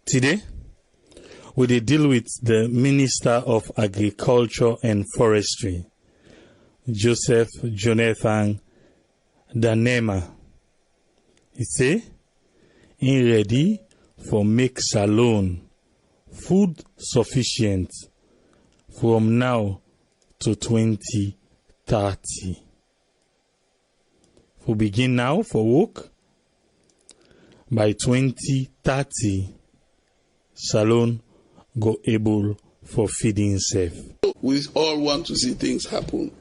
Today, we will deal with the Minister of Agriculture and Forestry, Joseph Jonathan Ndanema. He say, "In ready for make Salone food sufficient from now to 2030. We begin now for work. By 2030, Salone go able for feeding safe." We all want to see things happen,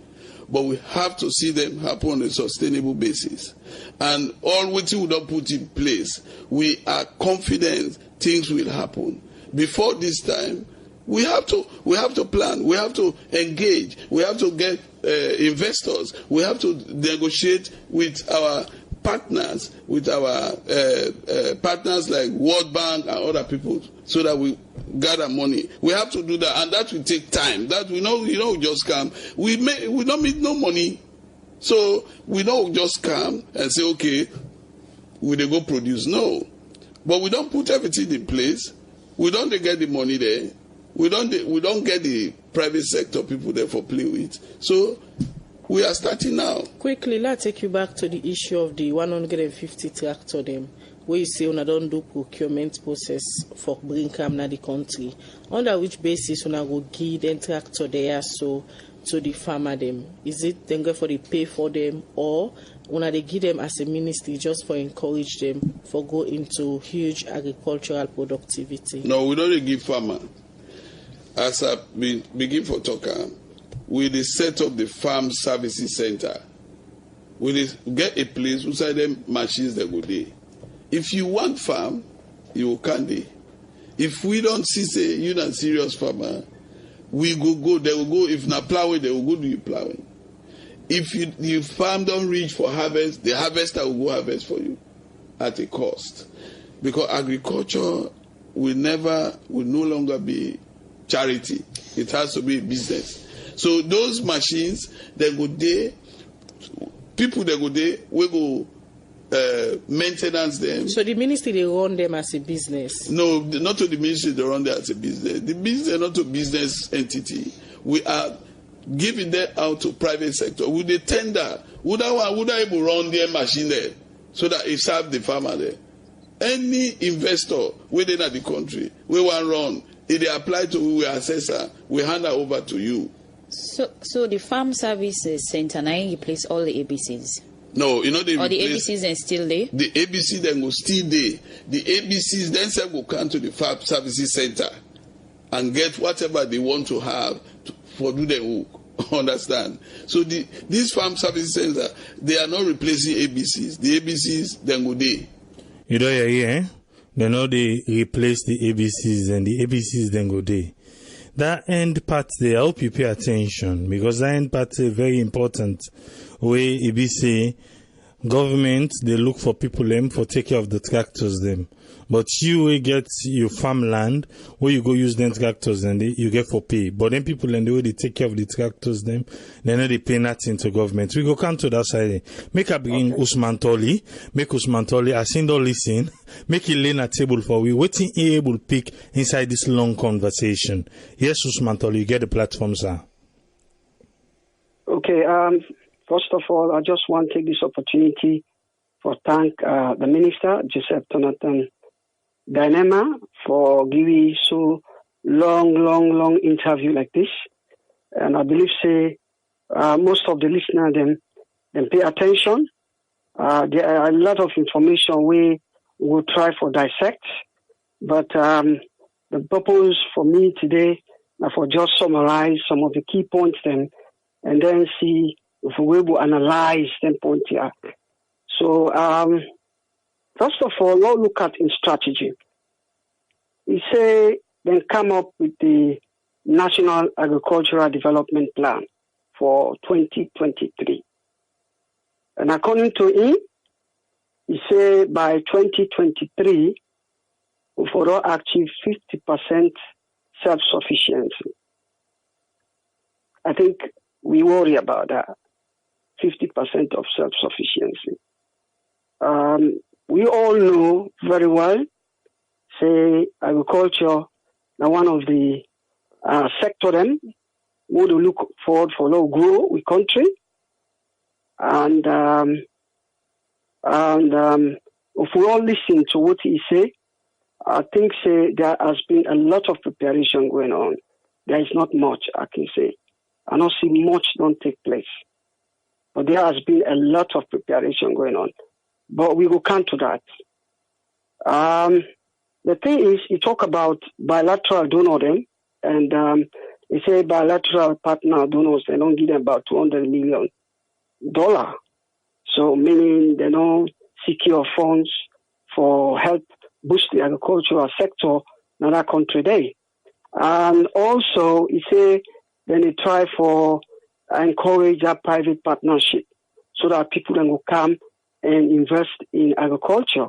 but we have to see them happen on a sustainable basis. And all which we don't put in place, we are confident things will happen. Before this time, we have to plan, we have to engage, we have to get investors, we have to negotiate with our partners, partners like World Bank and other people, so that we gather money. We have to do that, and that will take time. That we know, we just come. We don't make no money, so we don't just come and say, okay, we dey go produce. No, but we don't put everything in place. We don't get the money there. We don't get the private sector people there for play with. So we are starting now. Quickly, let's take you back to the issue of the 150 tractor them, where you say una don't do procurement process for bring them na the country. Under which basis una go give them tractor there so to the farmer them? Is it then go for the pay for them, or una they give them as a ministry just for encourage them for go into huge agricultural productivity? No, we don't give farmer. As I begin for talker, we set up the farm services center. We get a place inside them machines that go there. If you want farm, you can there. If we don't see say you not serious farmer, we go. They will go. If not plowing, they will go do your plowing. If your farm don't reach for harvest, the harvester will go harvest for you at a cost. Because agriculture will no longer be charity. It has to be a business. So those machines, they go there, people they go there, we go maintenance them. So the ministry, they run them as a business? No, not to the ministry, they run them as a business. The business is not a business entity. We are giving them out to private sector. Would they tender? Would I able run their machine there so that it serve the farmer there? Any investor within the country, we want run. If they apply to we assessor, we hand that over to you. So the farm services center now replace all the ABCs? No, the ABCs then still there? The ABC then go still there. The ABCs then will come to the farm services center and get whatever they want to have for do their work. Understand? So these farm services center, they are not replacing ABCs. The ABCs then go there. You don't hear, eh? They know they replace the ABCs and the ABCs then go there. That end part there, I hope you pay attention, because that end part is very important. Where it be say, government, they look for people them for take care of the tractors them. But you will get your farmland where you go use them tractors and you get for pay. But then people and the way they take care of the tractors them, they know they pay nothing to government. We go come to that side. Make a bring Usman Toli, I send all listen, make it lay a table for we waiting able to pick inside this long conversation. Yes, Usman Toli, you get the platform, sir. Okay, first of all, I just want to take this opportunity for thank the Minister, Joseph Jonathan Ndanema, for giving so long interview like this. And I believe, most of the listeners, them pay attention. There are a lot of information we will try for dissect. But the purpose for me today is for just summarize some of the key points and then see if we will analyze them point here. So, first of all, let's look at in strategy. We say then come up with the National Agricultural Development Plan for 2023. And according to him, he say by 2023, we will achieve 50% self-sufficiency. I think we worry about that, 50% of self-sufficiency. We all know very well, say agriculture, now one of the sector them would look forward for low grow with country. And if we all listen to what he say, I think say there has been a lot of preparation going on. There is not much, I can say. I don't see much don't take place. But there has been a lot of preparation going on. But we will come to that. The thing is, you talk about bilateral donors, and you say bilateral partner donors, they don't give them about $200 million. So meaning they don't secure funds for help boost the agricultural sector in that country there. And also, you say, then they try for encourage a private partnership so that people then will come and invest in agriculture.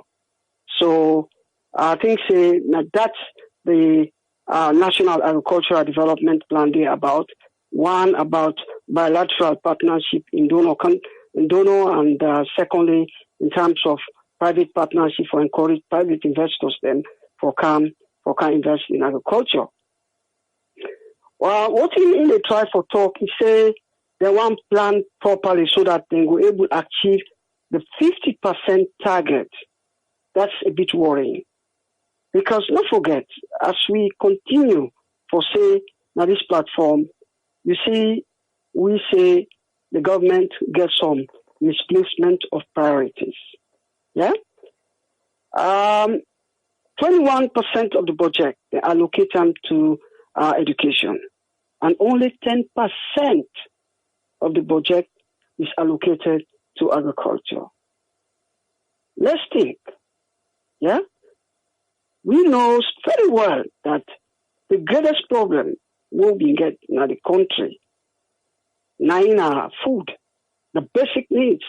So I think say that's the National Agricultural Development Plan there about. One, about bilateral partnership in donor, and secondly, in terms of private partnership for encourage private investors then for come invest in agriculture. Well, what they try for talk, he say they want plan properly so that they will able to achieve the 50% target. That's a bit worrying. Because don't forget, as we continue for say now this platform, you see, we say the government gets some misplacement of priorities. Yeah? 21% of the budget, they allocate them to education. And only 10% of the budget is allocated to agriculture. Let's think. Yeah? We know very well that the greatest problem will be get in the country. Now, food, the basic needs.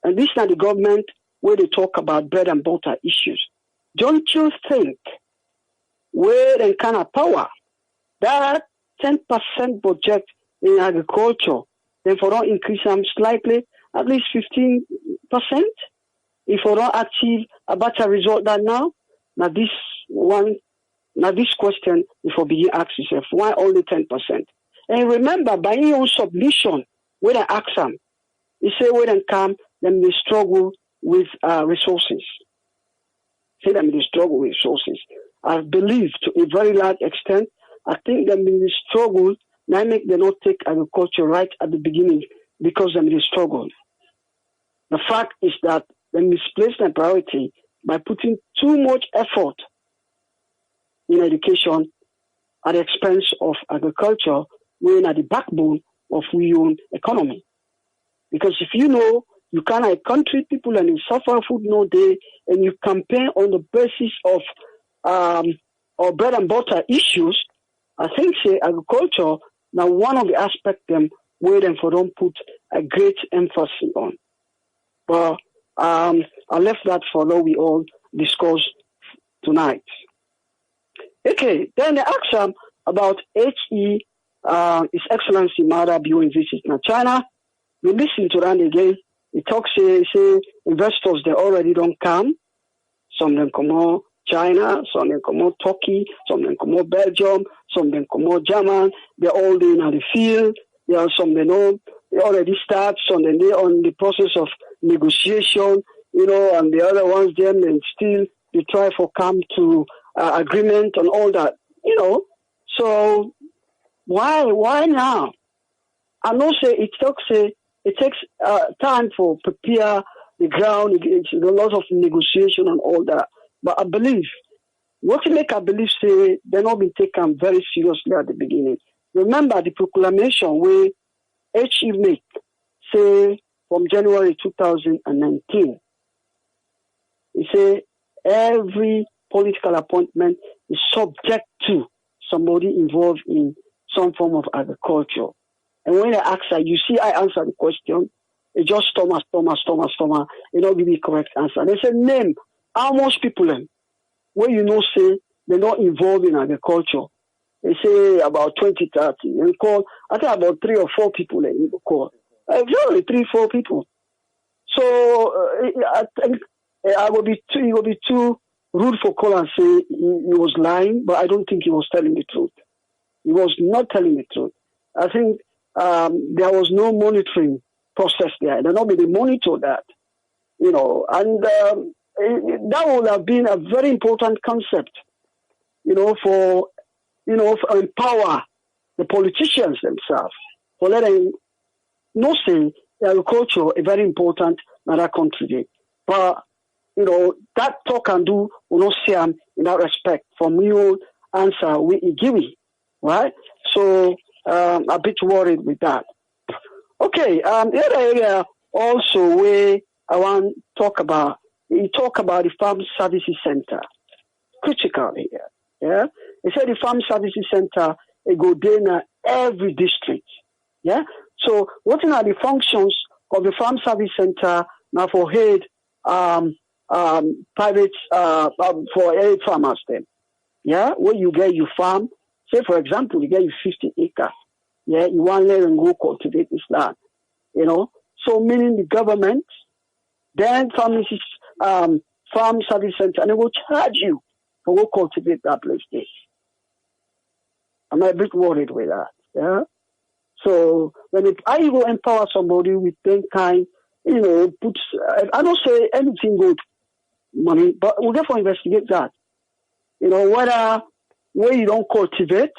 And this is the government where they talk about bread and butter issues. Don't you think where and kind of power that 10% budget in agriculture, then for don't increase them slightly, at least 15%, if we don't achieve a better result than now? Now this question, if we begin ask yourself, why only 10%? And remember, by your own submission, when they ask them, you say when they come, then they struggle with resources. Say them they struggle with resources. I believe to a very large extent, I think that they struggle, now make them not take agriculture right at the beginning because they struggle. The fact is that they misplace their priority by putting too much effort in education at the expense of agriculture, when at the backbone of our own economy. Because if you know you cannot country people and you suffer food no day, and you campaign on the basis of bread and butter issues, I think say agriculture now one of the aspects them where them for don't put a great emphasis on. But I left that for now we all discuss tonight. Okay, then they ask them about HE, His Excellency Mada during visit in China. We listen to that again. He talks, say investors, they already don't come. Some of them come out China, some of them come out Turkey, some of them come out Belgium, some of them come out German. They're all in the field. There are some they know they already start, some then they're on the process of negotiation, and the other ones then and still they try for come to agreement and all that, So why now? I know say it takes time for prepare the ground. It's a lot of negotiation and all that. But I believe I believe say they're not been taken very seriously at the beginning. Remember the proclamation where HE make say from January 2019. He say every political appointment is subject to somebody involved in some form of agriculture. And when I ask her, you see, I answer the question, it just stomach. It don't give me correct answer. They say, name how much people where say they're not involved in agriculture. They say about 20, 30. And call, I think about 3 or 4 people you call. Really 3, 4 people. So I think it will be too rude for call and say he was lying, but I don't think he was telling the truth. He was not telling the truth. I think there was no monitoring process there. There not be the monitor that, you know, and that would have been a very important concept, you know, for empower the politicians themselves, for letting no say agriculture a very important another country. But you know, that talk and do will not see in that respect from your answer we give it, right? So a bit worried with that. Okay, the other area also where I want to talk about, you talk about the Farm Services Center. Critical here. Yeah. They said the Farm Services Center it go there in every district. Yeah. So what are the functions of the Farm Service Center now for head private for aid farmers then? Yeah, where you get your farm, say for example, you get your 50 acres. Yeah, you want to let them go cultivate this land. You know, so meaning the government, then Farm Service Center, and they will charge you for go cultivate that place there. I'm a bit worried with that. Yeah. So when I will empower somebody with that kind, you know, I don't say anything good money, but we'll therefore investigate that. You know, where you don't cultivate,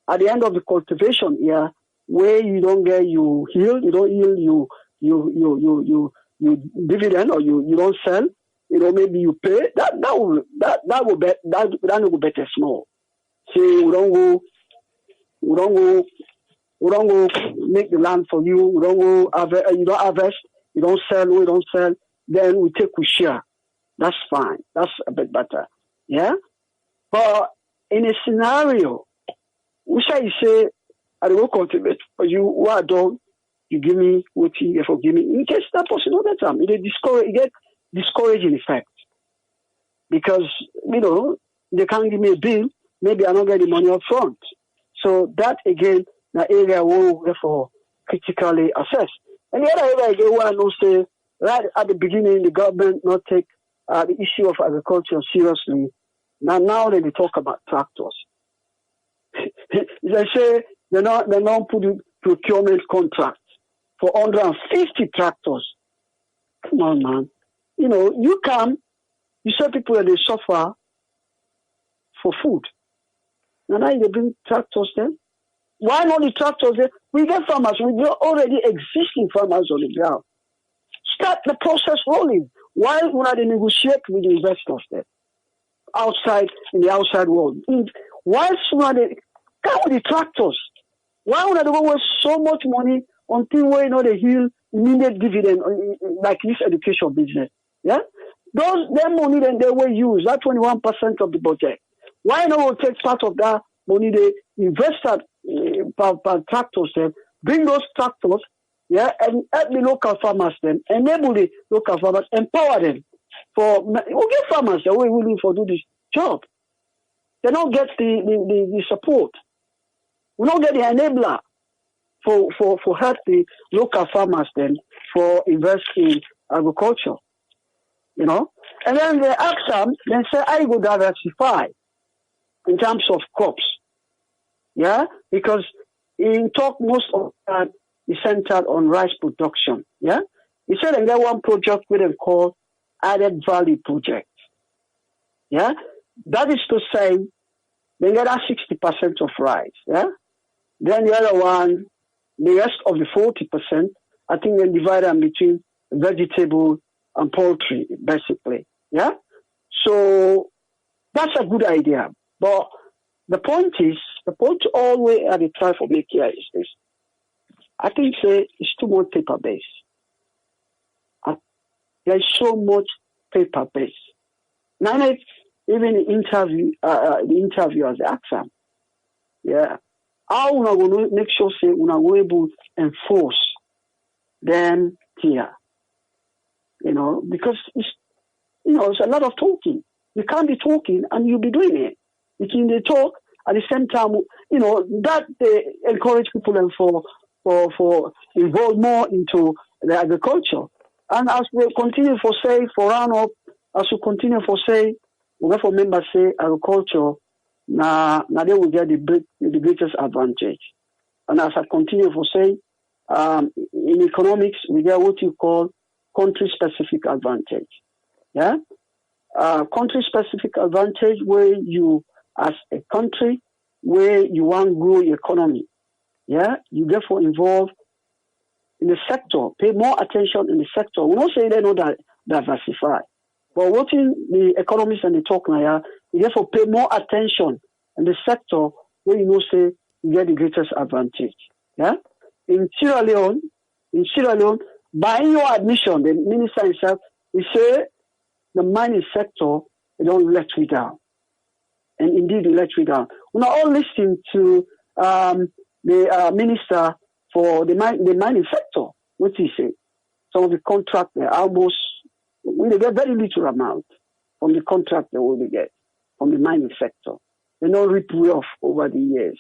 at the end of the cultivation here, where you don't get you yield, you don't yield you dividend, or you don't sell, you know, maybe you pay, that will better small. See, we don't go make the land for you. We don't go you don't harvest. You don't sell. We don't sell. Then we share. That's fine. That's a bit better. Yeah. But in a scenario, we say, I will cultivate for you. What done? You give me what you forgive me. In case that person all the time, it get discouraging effect because you know they can't give me a bill. Maybe I don't get the money up front. So that again, the area will therefore critically assess. And the other area again, where I know say right at the beginning, the government not take the issue of agriculture seriously. Now they talk about tractors. They say they not put the procurement contract for 150 tractors. Come on, man. You know, you say people that they suffer for food. Now they bring tractors there. Why not the tractors there? We get farmers. We get already existing farmers on the ground. Start the process rolling. Why would they negotiate with the investors there? In the outside world. Why should they come with the tractors? Why would they waste so much money until we know they heal immediate dividend like this education business? Yeah? Their money then they will use, that 21% of the budget. Why not we'll take part of that money they invest that per tractors then, bring those tractors, yeah, and help the local farmers then, enable the local farmers, empower them. We'll get farmers that we're willing to do this job. They don't get the support. We don't get the enabler for help the local farmers then for invest in agriculture. You know? And then they ask them, then say, I will diversify in terms of crops. Yeah? Because in talk most of that is centered on rice production. Yeah? He said they get one project we they call added value project. Yeah? That is to say they get 60% of rice. Yeah? Then the other one, the rest of the 40%, I think they divide them between vegetable and poultry, basically. Yeah? So that's a good idea. But the point always at the try for make here is this. I think it's too much paper based. There's so much paper based. Now even the interviewers ask them, yeah, how we are going to make sure say we are able to enforce them here. You know, because it's a lot of talking. You can't be talking and you'll be doing it. You can talk at the same time, you know, that they encourage people and for involve more into the agriculture. And as we continue for round up, as we continue for we for members say agriculture, now they will get the greatest advantage. And as I continue to say, in economics, we get what you call country-specific advantage. Yeah? Country-specific advantage where you, as a country, where you want to grow your economy. Yeah? You therefore involve in the sector, pay more attention in the sector. We don't say they don't diversify. But what in the economists and the talk now, you therefore pay more attention in the sector where you know say you get the greatest advantage. Yeah? In Sierra Leone, by your admission, the minister himself, he say the mining sector, they don't let you down. And indeed, they let you down. We're all listening to the minister for the mining sector. What he say? Some of the contract, they almost, they get very little amount from the contract they will get from the mining sector. They don't rip way off over the years.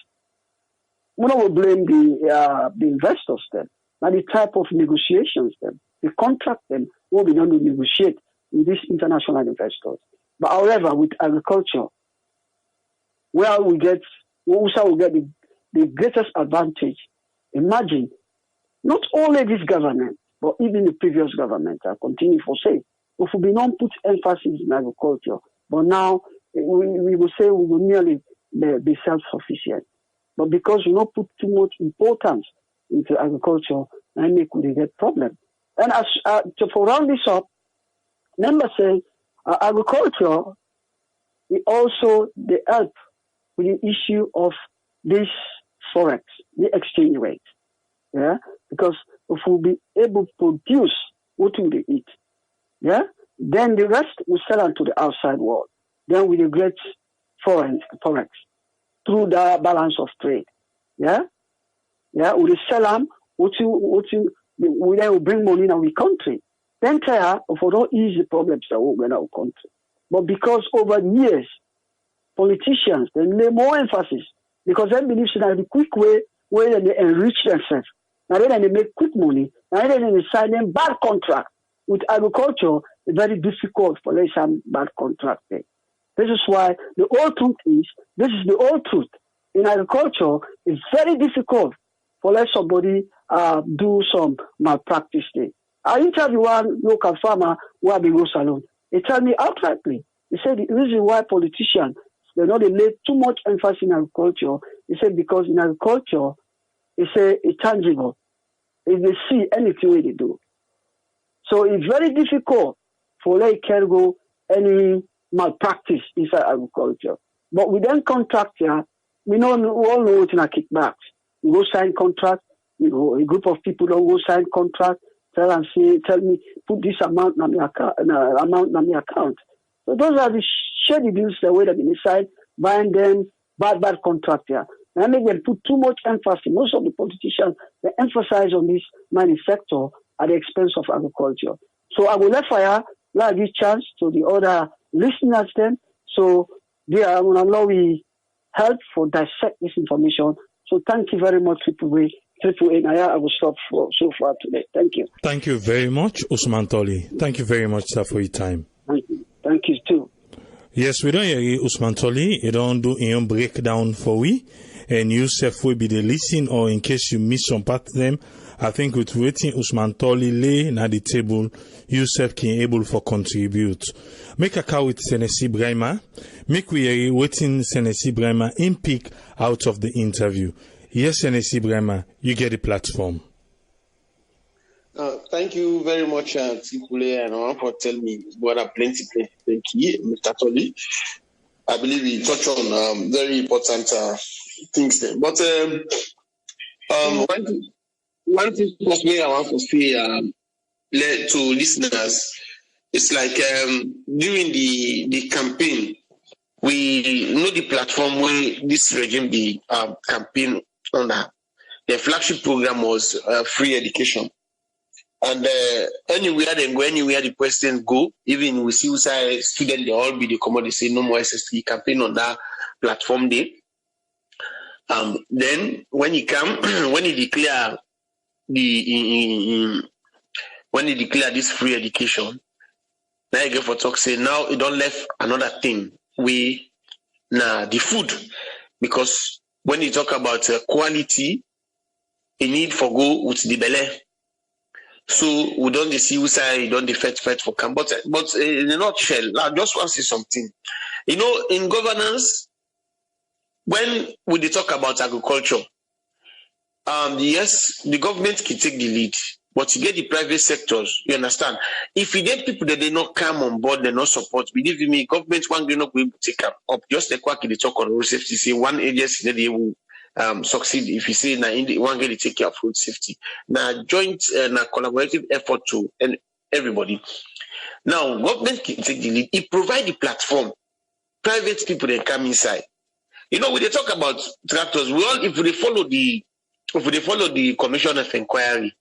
We don't blame the investors then. Now the type of negotiations then, the contract then, will be done to negotiate with these international investors. But however, with agriculture, where we get the greatest advantage. Imagine, not only this government, but even the previous government, I continue to say, if we don't put emphasis in agriculture, but now we will say we will nearly be self-sufficient. But because we don't put too much importance into agriculture, I make we get problem. And as to round this up, remember saying agriculture, it also the help with the issue of this Forex, the exchange rate. Yeah? Because if we'll be able to produce what we eat, yeah, then the rest we sell on to the outside world. Then we get Forex through the balance of trade. Yeah? Yeah, we sell them, we then will bring money in our country. Then for don't ease the problems that we in our country. But because over years, politicians, they lay more emphasis because they believe that the quick way where they enrich themselves. Now then they make quick money. Now then they sign them bad contract. With agriculture, it's very difficult for them to sign bad contract there. This is why the old truth is, this is the old truth. In agriculture, it's very difficult for let somebody do some malpractice there. I interviewed one local farmer who had been go salon. He told me outrightly, he said the reason why politicians, they lay too much emphasis in agriculture, he said because in agriculture, he said it's tangible. If they see anything they do. So it's very difficult for they can go any malpractice inside agriculture. But we then contract here, we all know it's in a kickbacks. We go sign contract, a group of people don't go sign contract, tell me, put this amount on my account. So those are the shady deals the way that they decide, buying them, bad contract here. And I make them put too much emphasis. Most of the politicians, they emphasize on this mining sector at the expense of agriculture. So I will let give chance to the other listeners then. So they are going to allow we help for dissect this information. So thank you very much, Triple A. I will stop so far today. Thank you. Thank you very much, Usman Tolly. Thank you very much, sir, for your time. Thank you. Thank you too. Yes, we don't hear Usman Tolly. You don't do a breakdown for we. And yourself will be the listen, or in case you miss some part of them, I think with waiting Usman Tolly lay na the table, yourself can able for contribute. Make a call with Senesi Brahma. Make we waiting Senesi Brahma in pick out of the interview. Yes, Senesi Brahma, you get the platform. Thank you very much, Tipule, and for telling me what a plenty. Thank you, Mr. Tolly. I believe we touch on very important things there. But one thing first I want to say to listeners, it's like during the campaign, we know the platform where this regime be campaign under. The flagship program was free education. And anywhere they go, anywhere the president go, even we see outside students, they all be the common, they say no more SST campaign on that platform there. Then when he come, when he declare this free education, now you get for talk say now he don't left another thing we na the food, because when you talk about quality, a need for go with the belly. So we don't see who say don't fight for camp. But in a nutshell, I just want to say something. You know, in governance, when we talk about agriculture, yes, the government can take the lead, but you get the private sectors, you understand? If you get people that they not come on board, they not support, believe me, government one will not be able to take up. Just like what they talk on road safety, say one agency that they will succeed if you say now one get to take care of road safety. Now joint now collaborative effort to and everybody. Now government can take the lead. It provide the platform. Private people then come inside. You know, when they talk about tractors, we all if they follow the commission of inquiry,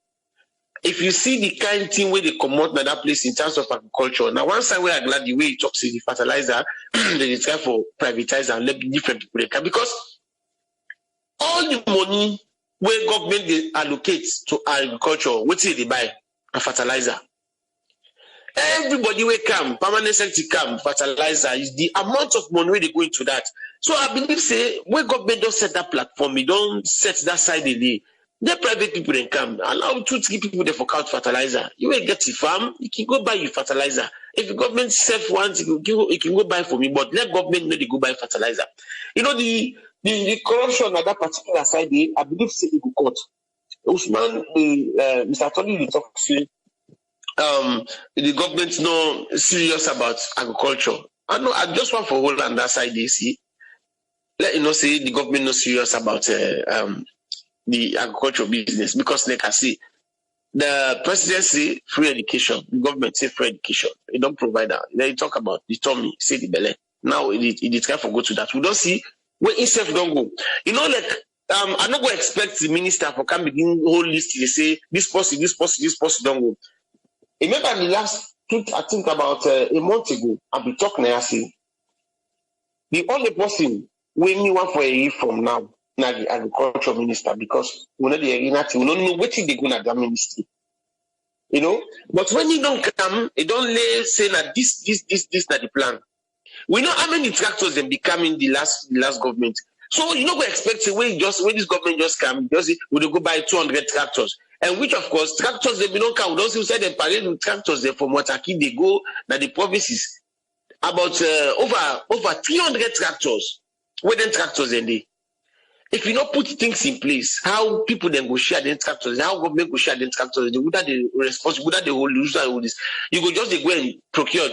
if you see the kind of thing where they come out in that place in terms of agriculture, now one side where I'm glad the way it talks in the fertilizer, they try for privatize and let different people they can, because all the money where government they allocate to agriculture, what they buy? A fertilizer. Everybody will come, permanent sector come, fertilizer is the amount of money where they go into that. So I believe say when government don't set that platform, it don't set that side in the private people then come, allow 2-3 people they fork out fertilizer. You will get a farm, you can go buy your fertilizer. If the government self wants, it can go buy for me, but let government know they go buy fertilizer. You know the corruption at that particular side, I believe say it go court. Usman, Mr. Tony, we talk say the government no serious about agriculture. I know I just want for hold on that side they see. Let you know say the government no serious about the agricultural business, because like I say, the president say free education, the government say free education. They don't provide that. They talk about the tummy, say the belly. Now it try for go to that. We don't see where itself don't go. You know, like I'm not going to expect the minister for come begin whole list. They say this person don't go. Remember the last I think about a month ago, I'll be talking I say the only person we need one for a year from now, the agriculture minister, because we know the arena, we don't know what they go at that ministry. You know, but when you don't come, you don't say that this not the plan. We know how many tractors they become in the last government. So you know we expect when this government just come, we go buy 200 tractors. And which of course tractors they don't come. We don't see them parade with tractors there from Wataki, they go na the provinces. About over 300 tractors. Where then tractors in there? If you not put things in place, how people then go share the tractors, how government go share the tractors, without the responsibility, without the whole use all this, you go just go and procure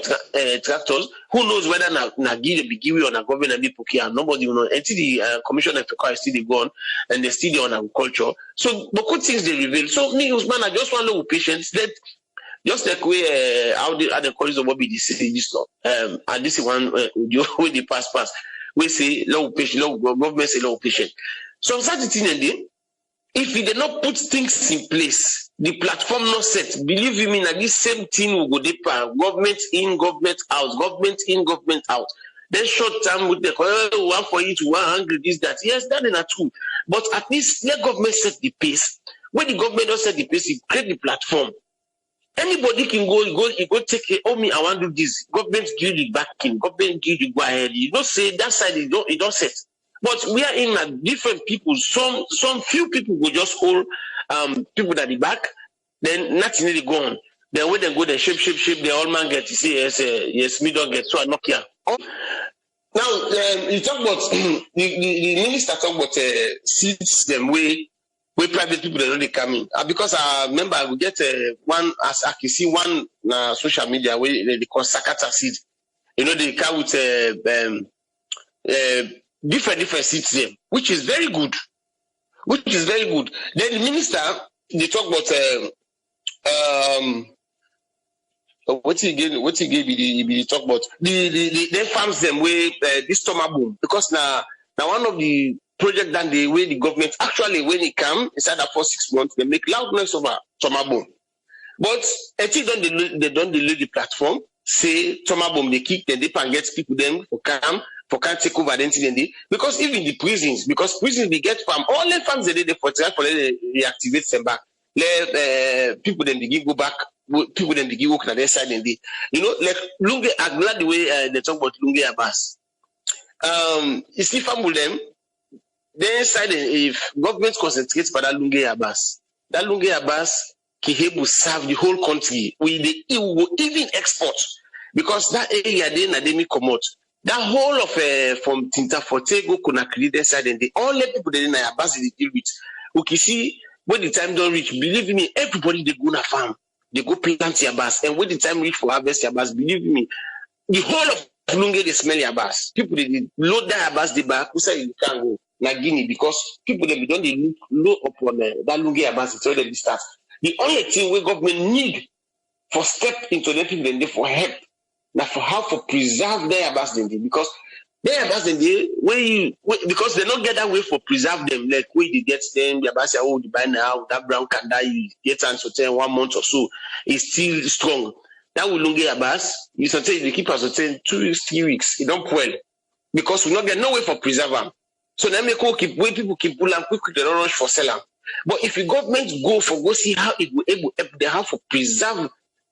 tractors. Who knows whether na give be given or na government and be procure? Nobody will know. Until the commission of the still they go on and they still on agriculture. So, but good things they reveal. So me, Usman, I just want to know patience that. Just like we how the colleagues of Bobby this law, and this is one with the pass. We say low patient, low government say low patient. So such thing and then, if we did not put things in place, the platform not set. Believe me, that this same thing will go deeper. Government in, government out, government in, government out. Then short term with the one for each, 100 this that. Yes, that is not true. But at least let government set the pace. When the government don't set the pace, it create the platform. Anybody can go take it. Oh me, I want to do this. Government give the backing. Government give the go ahead. You don't say that side. It don't set. But we are in a different people. Some few people will just hold people at the back. Then nothing really go on. Then when they go, they shape. The old man get to say yes, me don't get. So I knock here. Now you talk about the minister talk about seats them way. Where private people they don't come in. Because I remember I will get one, as I can see one social media where they call Sakata seed. You know, they come with different seeds there, which is very good. Then the minister, they talk about what he gave he talk about the farms them where this stomach boom, because now one of the project than the way the government actually when it come inside that for 6 months they make loud noise over Tomabom. But until they don't delay the platform, say Tomabom they kick then they can get people them for can't take over identity because even the prisons, because prisons they get farm, all the farms they for try for they reactivate them back. Let people then begin go back, people then begin work on their side and they, you know, like Lunge, I'm glad the way they talk about Lunge Abbas. You see, them. Then inside, if government concentrates for that lunge abas can will serve the whole country. We will even export because that area then Ndanema come out. That whole of from Tinta Forte go Conakry that side and all the people that in abas they deal with. Okay, see when the time don't reach, believe me, everybody they go na farm, they go plant abas, and when the time reach for harvest abas, believe me, the whole of lunge they smell abas. People they load that abas the back, who say you can't go. Na Guinea because people they don't they look upon that lunge abas it's already start. The only thing we government need for step into the people then for help, now for how to preserve their abas then because their abas then because they don't get that way for preserve them like we they get them the abas oh the buy now that brown can die you get answer 1 month or so is still strong. That will lunge abas you sometimes they keep us 2 weeks 3 weeks it don't well because we not get no way for preserve them. So then keep when people keep pull and quick they don't rush for sell. But if the government go see how it will able they have to preserve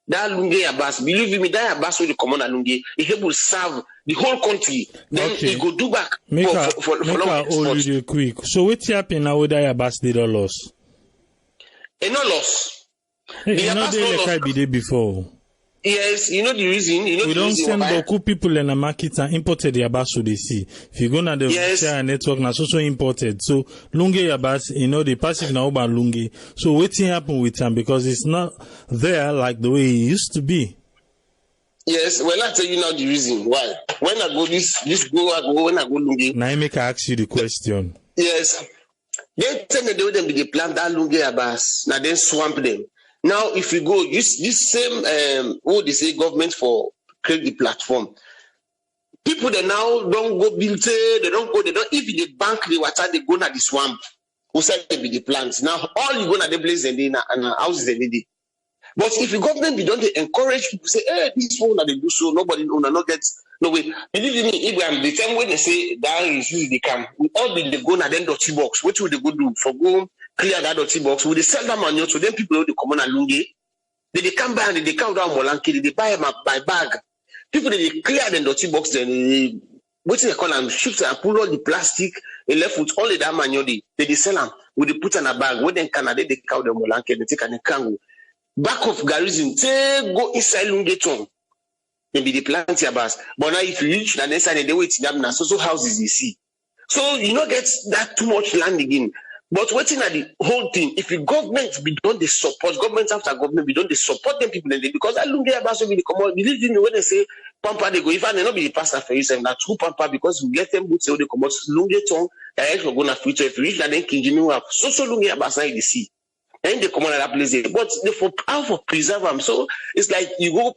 that lunge abas, believe me, that abas will come on a lunge, it will serve the whole country. Then it go do back for long quick. So what happened now with that abas did all loss? And no loss. The abas no loss. Be there before. Yes, you know the reason. We don't send beaucoup people in the market and imported the abas so they see. If you go na the share network, na so imported. So lunge abas, the passive na oba lunge. So what's happen with them because it's not there like the way it used to be. Yes, well I tell you now the reason why. When I go when I go lunge. Now I make ask you the question. Yes, they tell me they plant that lunge abas, now then swamp them. Now, if you go, this same, they say government for create the platform. People that now don't go build, they don't, if the bank, the water, they go to the swamp, who said they be the plants. Now, all you go to the place and houses and they. But if the government don't encourage people, say, hey, this one that they do so, nobody, not get, no way. Believe me, if the time when they say that is usually they come, we all be they go na then dirty box. What will they go do? For go clear that dirty box. Will they sell that manure to them people who they come on and lunge? They come by and they come down Molanki, they buy by bag. People they clear the dirty box, then what they call them shift and pull all the plastic, and left with all that manure they sell them. Will they put in a bag? When they Canada they count the Molanki, they take and they can back of garrison, go inside lunge town. Maybe the plant abas. But now if you reach the next side, they wait them now. So houses you see. So you don't get that too much land again. But waiting at the whole thing, if the government be done the support, government after government be done the support them people because that lunge abas will be the common. Believe me when they say pampa they go. If I not be the pastor for yourself, now true pampa because we get them boots so they come out lunge town. They are going to future. If you reach that then Kinjinu have so lunge abas now you see. Then they come on that place. But they for how for preserve them. So it's like you go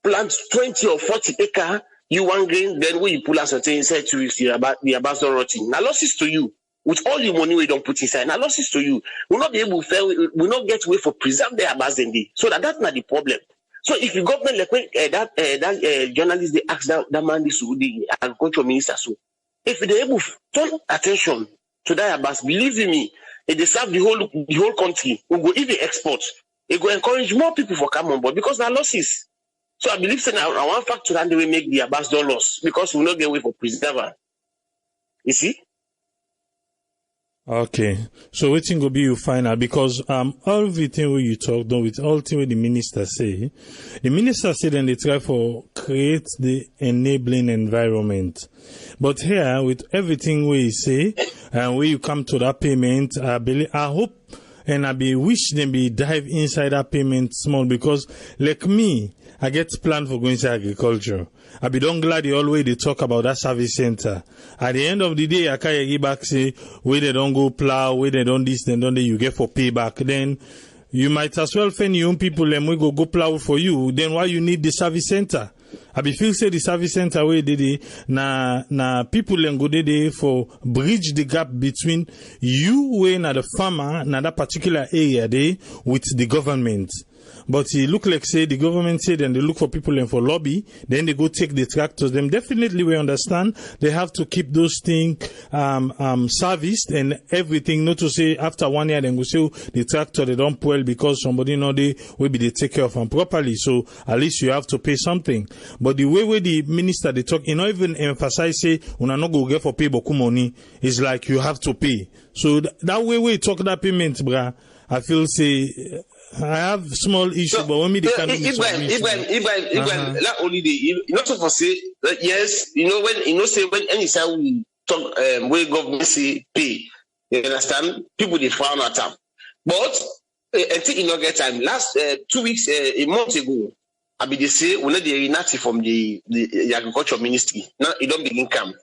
plant 20 or 40 acre, you want grain, then when you pull out something inside 2 weeks, the abas don't rotting. Now losses to you. With all the money we don't put inside, now losses to you. We'll not be able to we'll not get way for preserve the abas then day. So that's not the problem. So if the government like when that journalist they ask that man this the agriculture minister so if they able to turn attention to that abas, believe me, if they serve the whole country, we go even export. It will encourage more people for come on board because there are losses. So I believe that now one factor and they will make the abas don't loss because we will not get away for preserver. You see? Okay. So waiting will be you final because everything where you talk done with all thing the minister say then they try for create the enabling environment. But here with everything where you say and where you come to that payment, I hope and I be wish them be dive inside that payment small because like me, I get plan for going to agriculture. I be don't glad you always they talk about that service center. At the end of the day, I can't give back say where they don't go plow, where they don't this, then don't they you get for payback. Then you might as well find your own people and we go plow for you. Then why you need the service center? I be feel say the service center where they na people and go there for bridge the gap between you when the farmer na that particular area there with the government. But it look like say the government said and they look for people and for lobby, then they go take the tractors. Them definitely we understand they have to keep those things serviced and everything. Not to say after 1 year then go say the tractor they don't pull because somebody know they will be they take care of them properly. So at least you have to pay something. But the way the minister they talk, even emphasize say una no go get for pay boku money is like you have to pay. So that way we talk that payment, brah. I feel say I have small issue, but when me they can Ibrahim, not only the not to say yes, when say when any time we talk where government say pay, you understand people they frown at them. But until you not get time, last 2 weeks, a month ago, I be they say we not the inactive from the agriculture ministry. Now it don't begin come.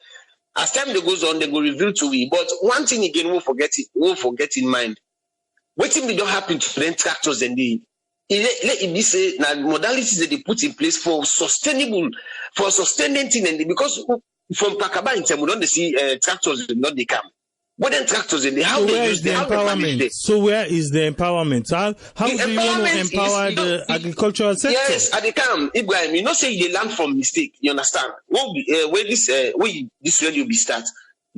As time that goes on, they go reveal to we. But one thing again, we'll forget in mind. Waiting we don't happen to the tractors and let it be say now modalities that they put in place for sustaining thing and because from Pakaba in time we don't see tractors not they come. But then tractors and how they use the empowerment. So where is the empowerment? How do you want to empower the agricultural sector? Yes, at the come, Ibrahim, say they learn from mistake. You understand? Where this radio be start.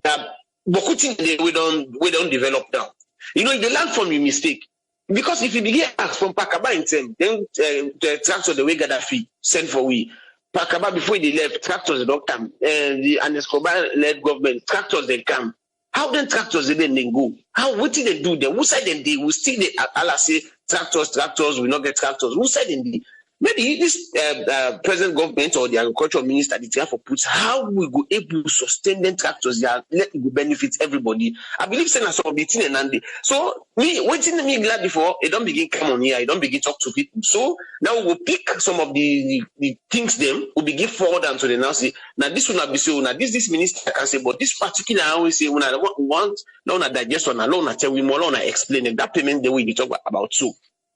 But we don't develop now. They learn from your mistake. Because if you begin ask from Pakaba in time, then the tractor the way Gaddafi send for we. Pakaba before they left, tractors they don't come. The Escobar led government, tractors they come. How then tractors then go? What did they do then? Who side then they will still they Allah say tractors will not get tractors. Who side then they? Maybe this present government or the agricultural minister the for puts how we go able to sustain them tractors let it go benefit everybody. I believe saying some between and Andy. So me waiting me glad before it don't begin come on here, I don't begin talk to people. So now we will pick some of the things them we begin forward and to the now say now this will not be so now this minister can say but this particular I always say when I want now na digest one alone I tell we more I explain it. That payment the way we talk about too.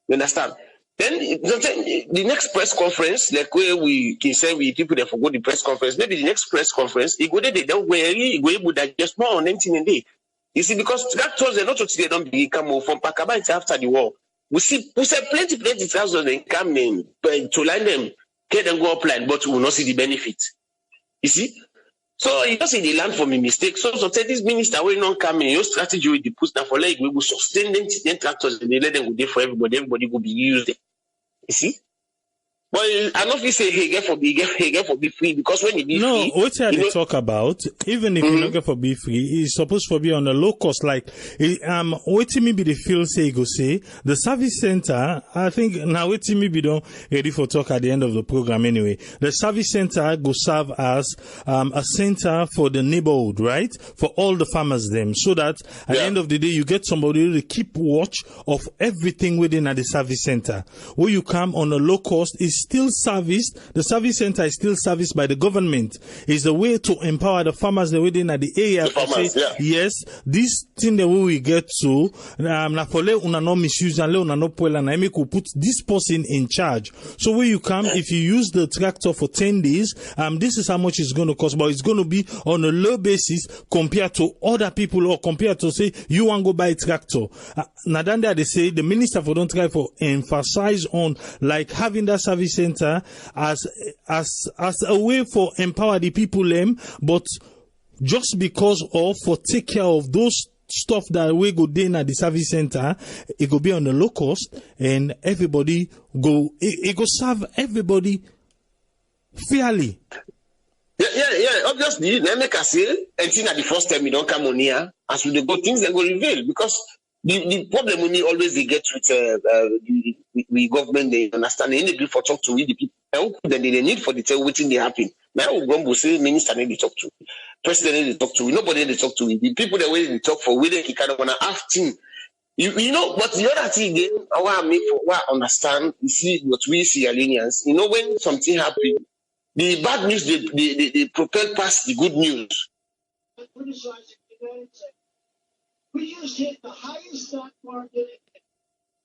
You understand? Then the next press conference, like where we can say we people that forgot the press conference, maybe the next press conference, they don't worry, go able to just more on anything in day. You see, because tractors are not today don't begin come from Pakaba until after the war. We say plenty thousands they come in to line them, get them go upline, but we will not see the benefit. You see? So you just say they learn from a mistake. So say this minister will not come in, your strategy will be put down for like we will sustain them tractors and they let them go there for everybody will be used. You see? But I don't feel say he get for be free because when you be free. No, what they talk about, even if you don't get for be free, it's supposed to be on a low cost. Like what maybe the feel say go say the service center. I think now what maybe don't ready for talk at the end of the program anyway. The service center go serve as a center for the neighborhood, right? For all the farmers them, so that at the end of the day you get somebody to keep watch of everything within at the service center. Where you come on a low cost is still serviced. The service center is still serviced by the government. It's the way to empower the farmers within at the area to say, yes, this thing that we will get to, na fole una no misuse and le una no puela na make we put this person in charge. So when you come, if you use the tractor for 10 days, this is how much it's going to cost, but it's going to be on a low basis compared to other people or compared to say, you want to go buy a tractor. Nadanda, they say the minister for don't try for emphasize on like having that service center as a way for empower the people but just because of for take care of those stuff that we go in at the service center, it go be on the low cost and everybody go it go serve everybody fairly. Yeah. Obviously, let me say, until at the first time we don't come on here, as we go things they go reveal because the problem we always they get with the government they understand they need for talk to the people then they need for the tell waiting they happen. Now we go say minister need to talk to, president need to talk to, nobody need to talk to the people that way they talk for whether he kind of wanna ask him. You know, but the other thing again, I want to make for what I understand, you see what we see Alliance, when something happen, the bad news they propel past the good news. We just hit the highest stock market.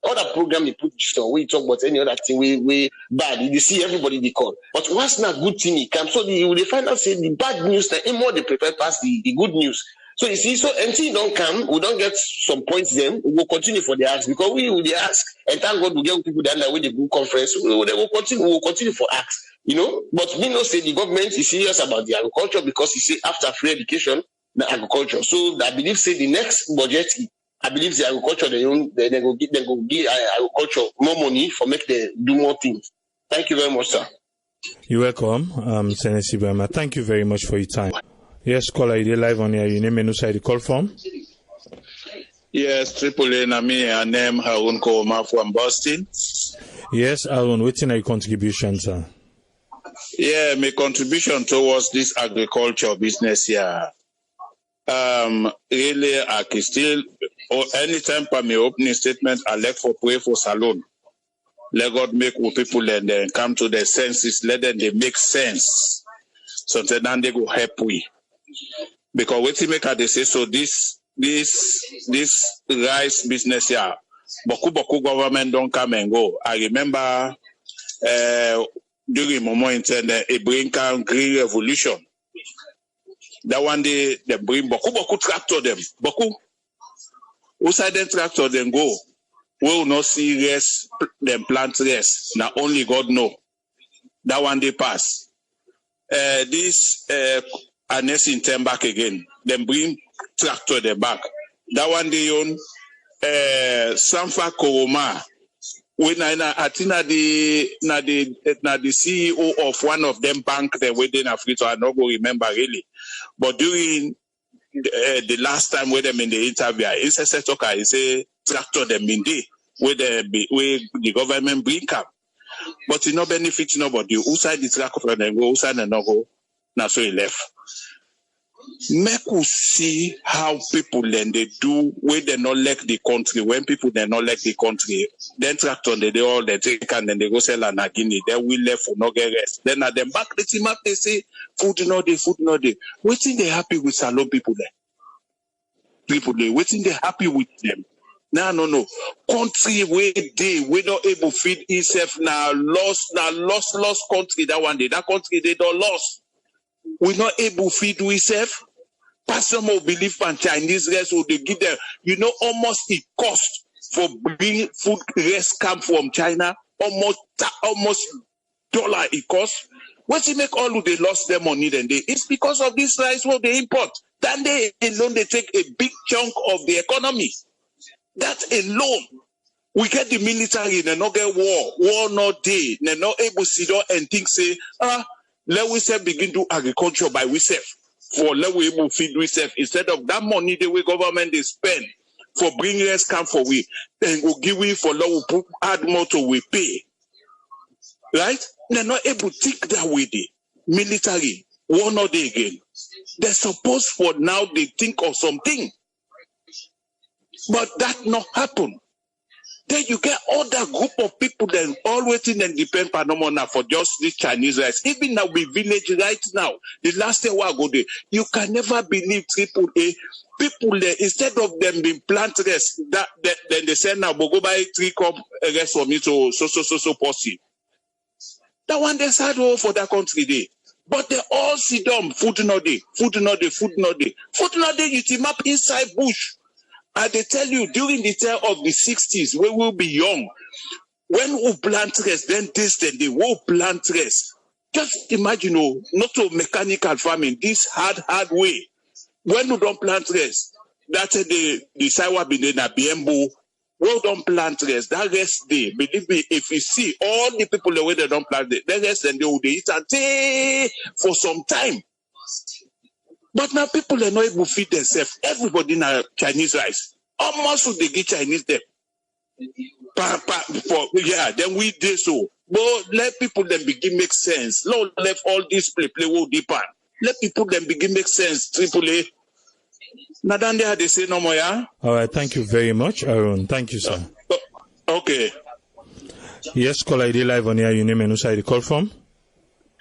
Other program we put so we talk about any other thing we bad. You see everybody they call. But what's not good thing it comes. So they find out say the bad news that more they prepare past the good news. So you see, so until don't come, we don't get some points then, we will continue for the acts because we will ask, and thank God we get people that with the good conference, we will continue for acts, But we know say the government is serious about the agriculture because you see after free education, the agriculture. So I believe say the next budget, I believe the agriculture they go give agriculture more money for make them do more things. Thank you very much, sir. You're welcome, Senator Sibama. Thank you very much for your time. Yes, caller, you're live on here. You name and the call from? Yes, AAA Nami, I name Harun Koma from Boston. Yes, Harun, what's your contribution, sir? Yeah, my contribution towards this agriculture business here. Really, I can still, or anytime for my opening statement, I like for pray for salon. Let God make with people and then come to their senses, let them they make sense. So then they go help we. Because what you make they say, so this rice business here, boku government don't come and go. I remember during moment in a green revolution. That one day they bring boku tractor them. Boku. Outside them tractor them go. We will not see rest, them plant rest. Now only God know. That one day pass. This Anes in turn back again. Then bring tractor the back. That one day on Sanfa Koroma. When I think the CEO of one of them bank the wedding Africa, I don't go remember really. But during the last time with them in the interview, he say tractor them in day where the government bring up. But it no benefit nobody. Who side the tractor them go, who side and no go. Now so he left. Make us see how people then they do when they not like the country. When people they not like the country, then tractor they all they take and then they go sell an agini. Then we left for no get rest. Then at them back the team up they say food no day. Waiting they happy with salon people there. People there waiting they happy with them. No. Country where we not able to feed itself now lost country that one day. That country they don't lost. We not able to feed itself. Person will believe in Chinese rest will they give them, almost it cost for bringing food rest come from China, almost dollar it cost. When they make all of they lost their money then it's because of this rice what they import. Then they alone they take a big chunk of the economy. That alone. We get the military, they not get war not day, they not able to sit down and think say, let we say begin to agriculture by we self. For let we able feed we self instead of that money the way government they spend for bringing us come for we, then go give we for low add more to we pay. Right? They're not able to think that way the military war not day again. They're supposed for now they think of something. But that not happen. Then you get other group of people that always in and depend Panama for just this Chinese rice. Even now we village right now. The last day I go there, you can never believe AAA people there instead of them being plant rest. Then they say now we'll go buy 3 cup rest for me to so possible. That one they sad for that country there. But they all sit down, food no day. You team up inside bush. And they tell you during the time of the 60s, we will be young. When we plant rest, then they will plant rest. Just imagine, not to mechanical farming, this hard way. When we don't plant rest, that's the Saiwa Binena Biembo, we don't plant rest, that rest day. Believe me, if you see all the people the way they don't plant it, then rest and they will eat and for some time. But now people are not able to feed themselves. Everybody now Chinese rice. Almost would they get Chinese them. Then we did so. But let people then begin make sense. Lord left all this play will deeper. Let people then begin make sense. AAA. Nadande they say no more, yeah? All right, thank you very much, Aaron. Thank you, sir. Okay. Yes, caller ID live on here. You name and who side the call from?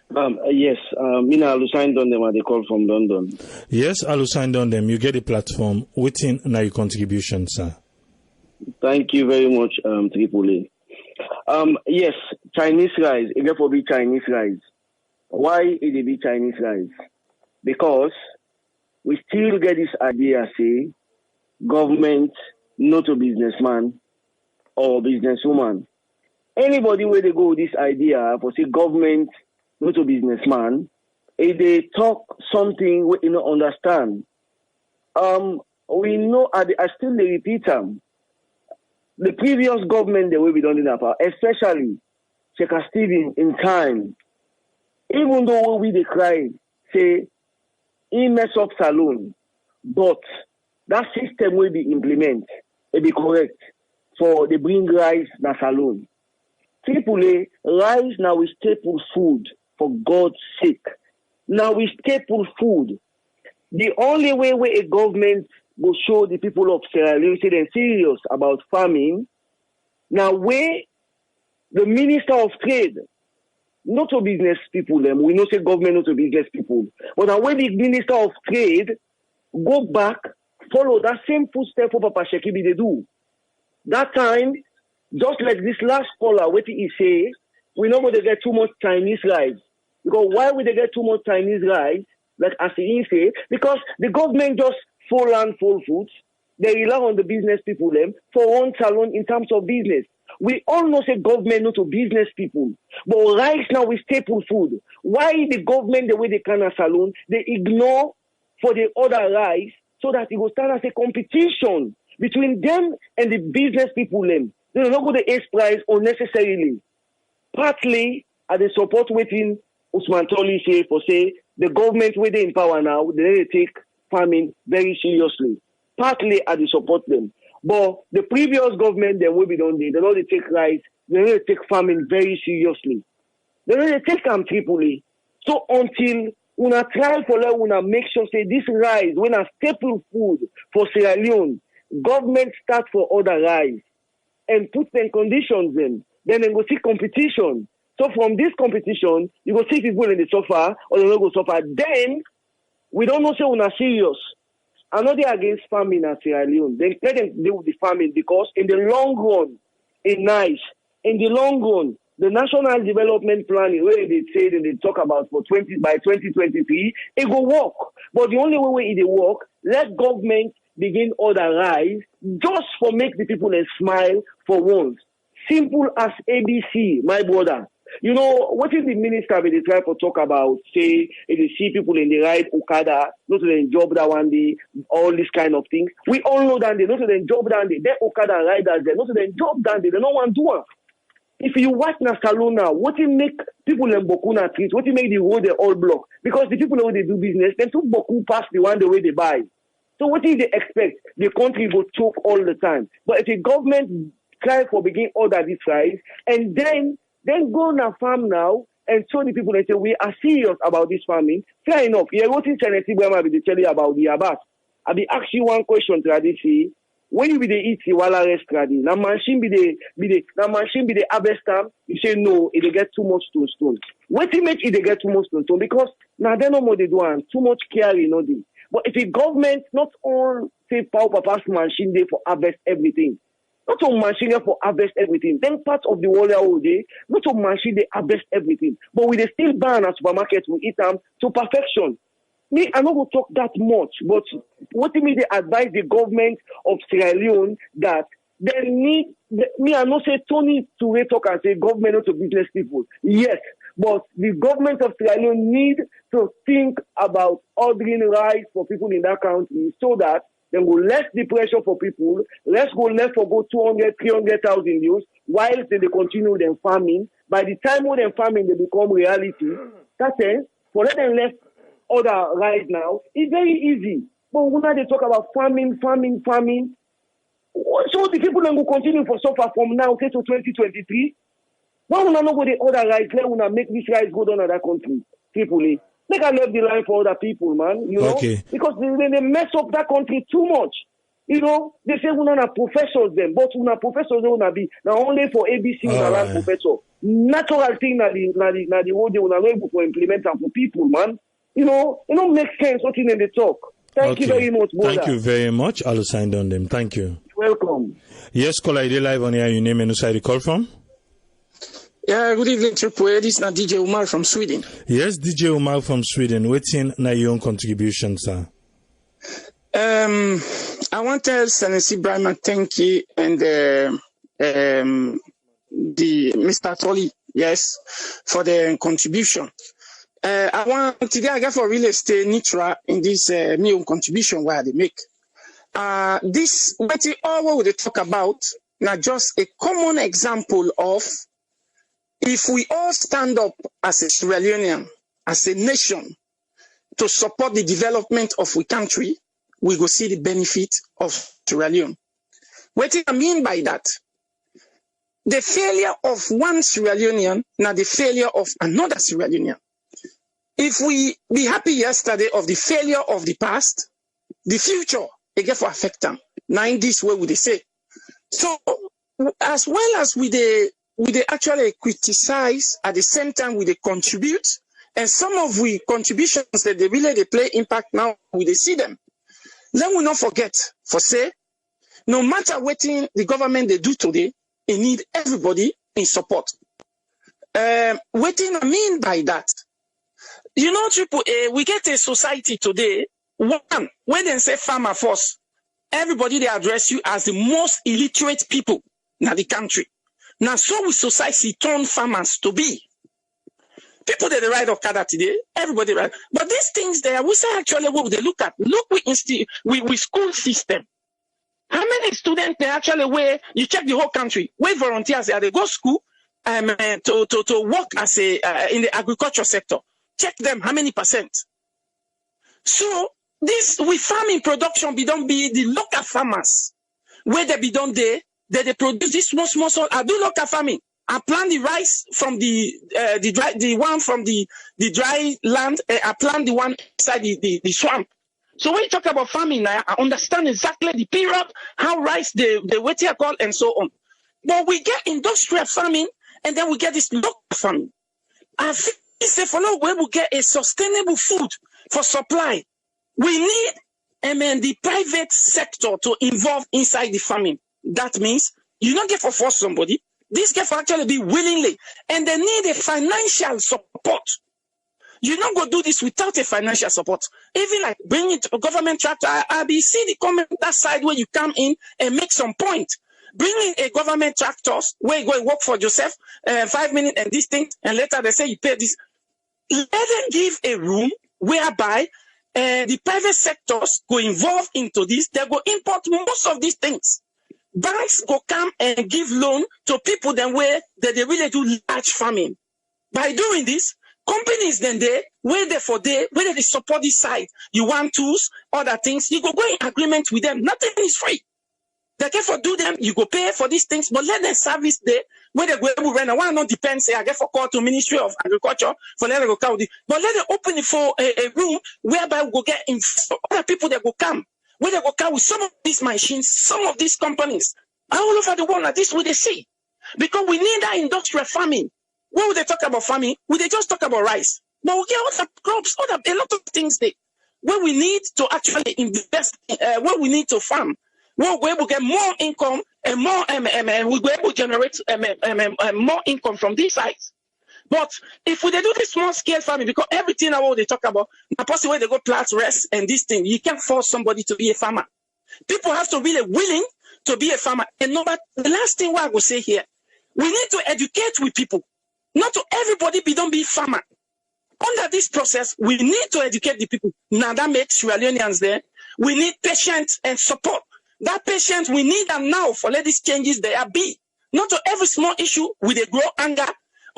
Yes, Mina Alusain Ndanema, they call from London. Yes, Alusain Ndanema, you get the platform. Within now your contribution, sir. Thank you very much, AAA. Yes, Chinese rice. It therefore be Chinese rice. Why it be Chinese rice? Because we still get this idea, say, government not a businessman or businesswoman. Anybody where they go with this idea for say government not a businessman, if they talk something we don't understand. We know, I still repeat them. The previous government, the way we done in Nepal, especially Sheikh Stephen in time, even though we cry, say, he mess up saloon, but that system will be implemented, it be correct, for the bring rice na saloon. Tripoli, rice now is staple food, for God's sake. Now we staple food. The only way where a government will show the people of Sierra Leone say they're serious about farming, now where the Minister of Trade, not to business people, them we know say government not to business people, but now when the Minister of Trade go back, follow that same footstep for Papa Shekibi they do. That time, just like this last caller, what he say, we're not going to get too much Chinese rice. Because why would they get too much Chinese rice? Like as he say, because the government just full land, full foods. They rely on the business people them for one salon in terms of business. We all know say government not to business people. But rice now is staple food. Why the government, the way they can a salon, they ignore for the other rice so that it will start as a competition between them and the business people them. They will not go the ace price unnecessarily. Partly, at the support waiting Usman Toli say for say the government where they in power now, they take farming very seriously. Partly at the support them. But the previous government then will be done they don't take rice, they don't take farming very seriously. They don't take them Tripoli. So until una try for let una make sure say this rice when a staple food for Sierra Leone, government start for other rice and put them conditions in, then they go see competition. So from this competition, you go see people in the suffer or they don't go suffer. Then we don't know say una serious. I'm not against farming at Sierra Leone. Then let them deal with the farming because in the long run, it's nice. In the long run, the National Development Plan, where they say and they talk about by 2023, it will work. But the only way it will work, let government begin order rise just for make the people smile for once. Simple as ABC, my brother. You know, what is the minister they try to talk about? Say, if you see people in the ride Okada, not to the job that one day, all these kind of things. We all know that they not to the job that they Okada riders, they not to the job that they don't want to do. If you watch na salon now, what it make people in Bokuna treat, what it make the road they all block? Because the people who they do business, they took Boku past the one the way they buy. So what did they expect? The country will choke all the time. But if the government try for begin order this rise, and then go on a farm now and show the people and say, we are serious about this farming. Fair enough. Yeah, what is Tennessee Brahma be tell you about the Abbas? I'll be asking one question to this. When you be the eat the wala rest trading, na machine be the harvest time, you say no, it get too much stone. What it make it they get too much stone? Because now they know what they do and too much care, you know this. But if the government not all say power pass machine there for harvest everything. Not on machine for harvest everything. Then part of the warrior all day, not on machine they harvest everything. But we they still buy a supermarket, we eat them to perfection. Me, I'm not going to talk that much, but what do you mean they advise the government of Sierra Leone that they need, me, I'm not saying Tony to talk and say government not to business people. Yes, but the government of Sierra Leone need to think about ordering rights for people in that country so that they will less the pressure for people, less go left for go 200, 300,000 use, while they continue them farming. By the time when them farming they become reality, that's it. For let them left order right now, it's very easy. But when they talk about farming, so the people then will continue for suffer from now to 2023. Why will not go the other rights? Let will not make this rights go down other country. Tripoli. They can left the line for other people, man. You know, okay. Because they mess up that country too much. You know, they say we not professors them, but we not professors they will be now only for ABC we not right. Professor. Natural thing na the whole they will not able to implement them for people, man. You know, it don't make sense what in the talk. Thank you very much, brother. Thank you very much. I'll sign on them. Thank you. Welcome. Yes, caller, I live on here. Your name and who side you call from? Yeah, good evening, Triple A. This is DJ Umar from Sweden. Yes, DJ Umar from Sweden. Waiting na your own contribution, sir. I want to tell Senesi Brahma thank you and the Mr. Tolly, yes, for the contribution. I want today I get for real estate neutral in this new contribution where they make. This what all we talk about now just a common example of if we all stand up as a Sierra Leonean, as a nation, to support the development of our country, we go see the benefit of Sierra Leone. What do I mean by that? The failure of one Sierra Leonean, now the failure of another Sierra Leonean. If we be happy yesterday of the failure of the past, the future, again for affect them. Now in this way would they say. So as well as we actually criticize, at the same time we they contribute, and some of we contributions that they play impact now, we they see them. Let we not forget, for say, no matter what the government they do today, they need everybody in support. What do I mean by that? You know, we get a society today, one, when they say farmer first, everybody they address you as the most illiterate people in the country. Now, so we society turn farmers to be. People that they ride Okada today, everybody ride. But these things there, we say actually what they look at. Look with school system. How many students they actually where you check the whole country, where volunteers they go school to work as a in the agriculture sector. Check them how many %. So this we farming production be don't be the local farmers where they be don't they produce this small. I do local farming. I plant the rice from the one from the dry land. I plant the one inside the swamp. So when you talk about farming now, I understand exactly the period, how rice the what you call and so on. But we get industrial farming and then we get this local farming. I think it's for now where we get a sustainable food for supply. We need the private sector to involve inside the farming. That means you don't get for force somebody. This can actually be willingly, and they need a financial support. You don't go do this without a financial support. Even like bringing a government tractor, I see the comment that side where you come in and make some point. Bringing a government tractors where you go and work for yourself, 5 minutes and these things, and later they say you pay this. Let them give a room whereby the private sectors go involve into this. They go import most of these things. Banks go come and give loan to people then where they really do large farming. By doing this, companies then where they support this side. You want tools, other things, you go in agreement with them. Nothing is free. They can for do them, you go pay for these things, but let them service there where they go able to run. I want not depend, say I get for call to Ministry of Agriculture for let them go count. But let them open it for a room whereby we go get other people that go come. Where they go come with some of these machines, some of these companies, all over the world, like this we they see. Because we need that industrial farming. When they talk about farming, we they just talk about rice. But we get other crops, a lot of things there. Where we need to actually invest, where we need to farm. Where we will get more income and more, we'll be able to generate more income from these sides. But if we do this small scale farming, because everything I want they talk about, the possible way they go plant rest and this thing, you can't force somebody to be a farmer. People have to be willing to be a farmer. And the last thing what I will say here, we need to educate with people. Not to everybody don't be farmer. Under this process, we need to educate the people. Now that makes Sierra Leoneans there. We need patience and support. That patience, we need them now for let these changes there be. Not to every small issue with a grow anger.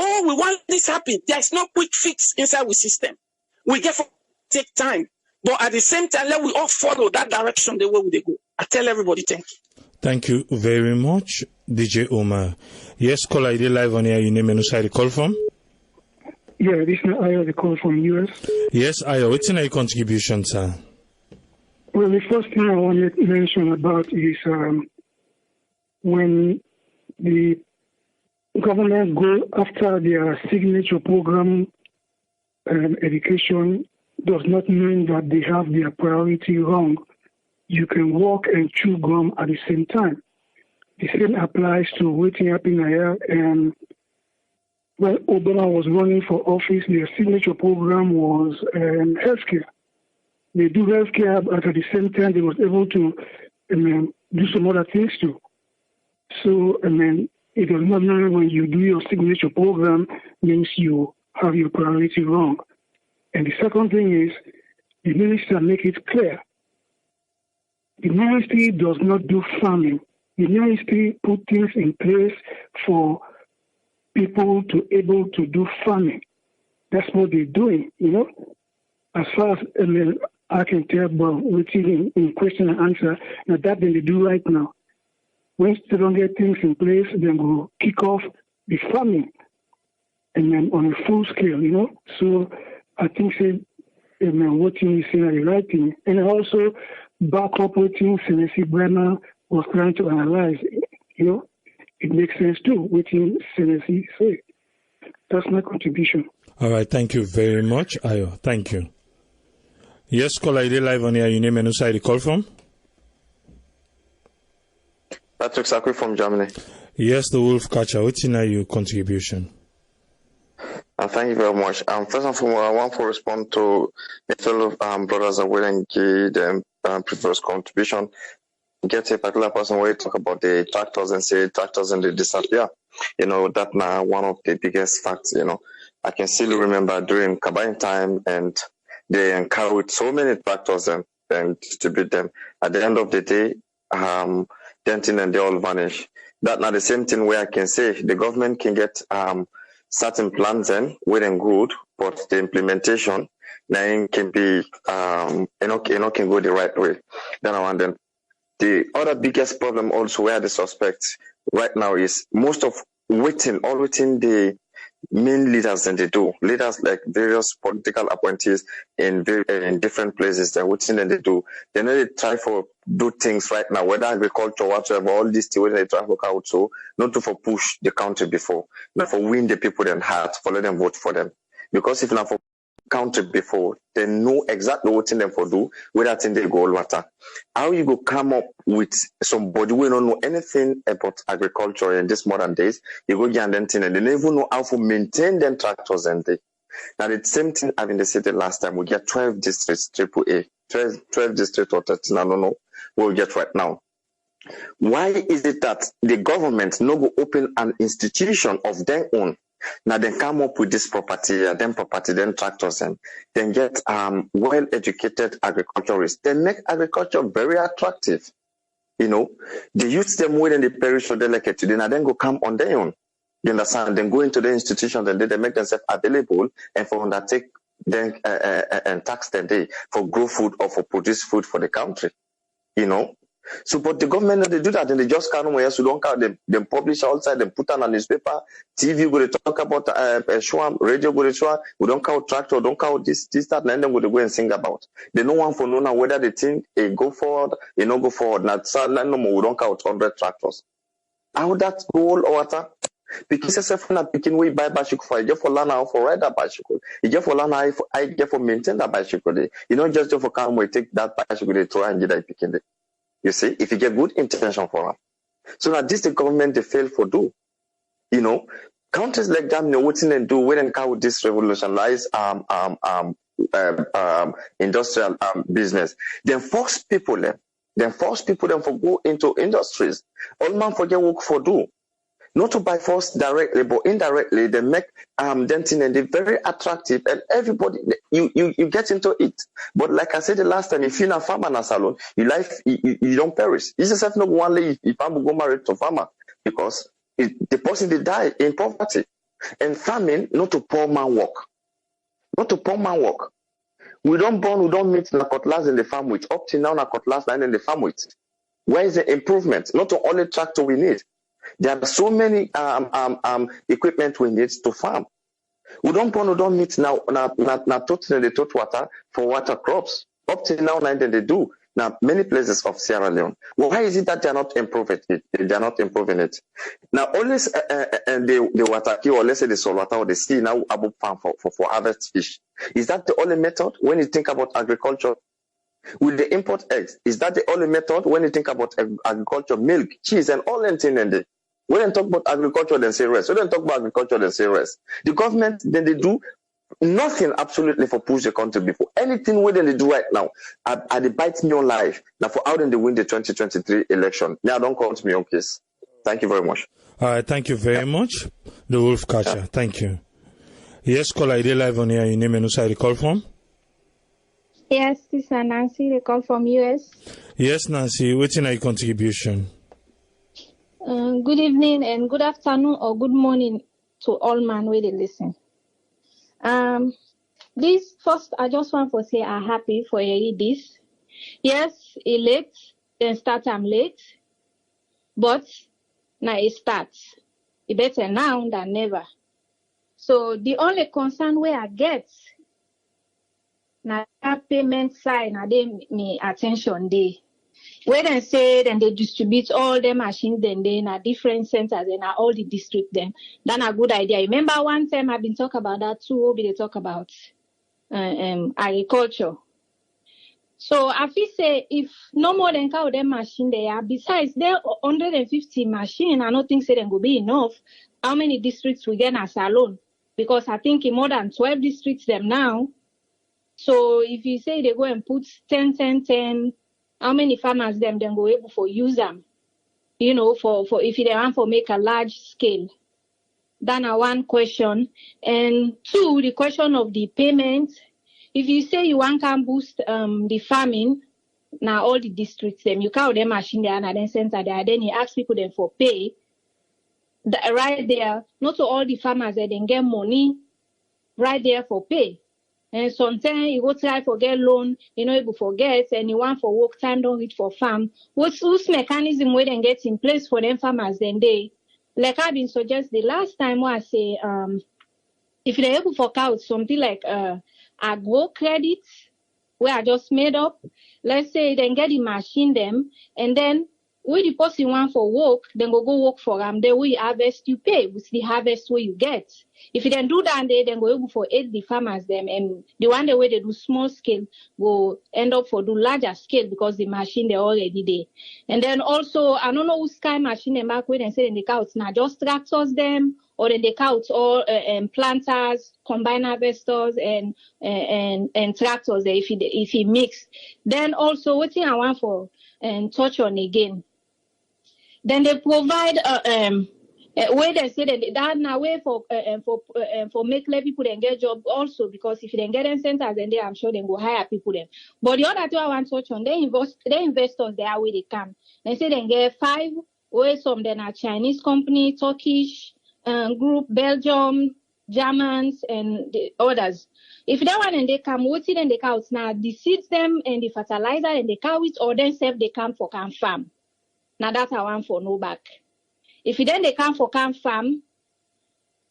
Oh, we want this happen. There is no quick fix inside the system. We get for take time. But at the same time, let we all follow that direction the way they go. I tell everybody thank you. Thank you very much, DJ Omar. Yes, caller, you live on here. You name and who the call from? Yeah, this is Ayo, the call from US. Yes, Ayo, what's your contribution, sir? Well, the first thing I want to mention about is when the government go after their signature program, education does not mean that they have their priority wrong. You can walk and chew gum at the same time. The same applies to waiting up in here. And when Obama was running for office, their signature program was healthcare. They do healthcare, but at the same time, they was able to do some other things too. So, it does not matter when you do your signature program, means you have your priority wrong. And the second thing is, the minister make it clear. The ministry does not do farming. The ministry put things in place for people to able to do farming. That's what they're doing, As far as I can tell, about waiting in question and answer, now that they do right now. Once they don't get things in place, then we'll kick off the farming, and then on a full scale, So I think what you saying are the right thing, and also back up what Senator Bremer was trying to analyze. It makes sense too. What Senator say. That's my contribution. All right, thank you very much, Ayo. Thank you. Yes, caller, you live on here. Your name and who side you call from? Patrick Sakwi from Germany. Yes, the Wolf Catcher. What's in your contribution? Thank you very much. First and foremost, I want to respond to the fellow brothers that will give them previous contribution. Get a particular person where you talk about the tractors and say tractors and they disappear. That's now one of the biggest facts. I can still remember during Kabine time, and they carried so many tractors and distribute them. At the end of the day, denting and they all vanish. That's not the same thing where I can say the government can get certain plans and well and good, but the implementation then can be can go the right way. Then the other biggest problem also where the suspects right now is most of all within the main leaders than they do. Leaders like various political appointees in different places, they're waiting and they do. They know they try for do things right now, whether agriculture, whatever, all these things, they try to work out so, not to for push the country before, not for win the people in heart, for let them vote for them. Because if not for country before, they know exactly what in them for do, whether thing they go water. How you go come up with somebody who don't know anything about agriculture in this modern days, you go get them thing and they never even know how to maintain them tractors and they. Now the same thing having the city last time, we get 12 districts, AAA, 12 districts or 13, I don't know, we'll get right now. Why is it that the government no go open an institution of their own? Now they come up with this property, then tractors, and then get well-educated agriculturists. They make agriculture very attractive. They use them more than the parish or delegate today, and then go come on their own. You understand? Then go into the institution, and they make themselves available and for undertake then and tax them day for grow food or for produce food for the country. So, but the government, they do that, and they just can't where so don't count them. They publish outside, they put on a newspaper, TV go to talk about show, radio go to show. We don't count tractor, don't count this, that, and then we go and sing about. They no one for know now whether they think go forward, no go forward. Not no more. We don't count 100 tractors. How that go all water? Because if na picking we buy bicycle for you for learn how for ride that bicycle. You just for learn how I get for maintain that bicycle. Just for come we take that bicycle they try and get that picking it. You see, if you get good intention for them. So now this the government they fail for do. Countries like that what they do when they come with this revolutionized industrial business. Then force people for go into industries. All man forget work for do. Not to by force directly, but indirectly, they make denting and they're very attractive, and everybody you get into it. But like I said the last time, if you're a farmer in a salon, you don't perish. It's just not one day if I'm go married to farmer because the person they die in poverty. And farming, not to poor man work. Not to poor man work. We don't meet na cutlass in the farm with. Up till now, na cutlass line in the farm with. Where is the improvement? Not to only tractor we need. There are so many equipment we need to farm. We don't meet now totally the tot water for water crops. Up till now, they do. Now, many places of Sierra Leone. Why is it that they are not improving it? They are not improving it. Now, always the water or let's say the salt water or the sea now above farm for harvest fish. Is that the only method when you think about agriculture? With the import eggs, is that the only method when you think about agriculture, milk, cheese, and all that thing in there? When they talk about agriculture, then say rest. When they talk about agriculture, then say rest. The government, then they do nothing absolutely for push the country before. Anything we they do right now, I they bite me on life. Now for out and they win the 2023 election. Now don't count me on case. Thank you very much. All right, thank you very much, the Wolf Catcher. Thank you. Yes, caller, I live on here. Your name and who side the call from? Yes, this is Nancy. They call from US. Yes, Nancy. What's in your contribution? Good evening and good afternoon or good morning to all man where they listen. This first, I just want to say I'm happy for this. Yes, it late, then start I'm late, but now it starts. It better now than never. So the only concern where I get now that payment side, now they me attention day. Where they say then they distribute all the machines then they in a different centers and all the district then. That's a good idea. Remember one time I've been talking about that too. What they talk about agriculture. So I feel say if no more than count them machine there, besides there 150 machine, I don't think say then go be enough. How many districts we get as alone? Because I think in more than 12 districts them now. So if you say they go and put 10, how many farmers them then go able for use them? You know, for if they want for make a large scale. That's one question. And two, the question of the payment. If you say you want to boost the farming, now all the districts them, you count them machine there and then center there, then you ask people then for pay. Right there, not to all the farmers they then get money right there for pay. And sometimes you go try for get loan, you know, able forget, and you want for work time don't reach for farm. What's mechanism where then get in place for them farmers then they, like I've been suggest the last time where I say, if they're able for count something like agro credit, where I just made up, let's say then get the machine them, and then when the person want for work, then go work for them. Then we harvest, you pay with the harvest where you get. If you then do that, they then go able for aid the farmers them, and the one the way they do small scale go end up for do larger scale because the machine they already there. And then also I don't know who sky machine them back when they say in the couch now just tractors them or then they count all planters, combine harvesters and tractors there if he mix. Then also what thing I want for touch on again. Then they provide where they say that now way for make let people then get job also because if you then get them centers then they I'm sure they go hire people then. But the other two I want to touch on they investors there where they come. They say they get 5 where some then are Chinese company, Turkish group, Belgium, Germans and the others. If that one and they come, what's it and they count now the seeds them and the fertilizer and they cow it or then self they come for can farm. Now that's I want for no back. If then they come for can farm,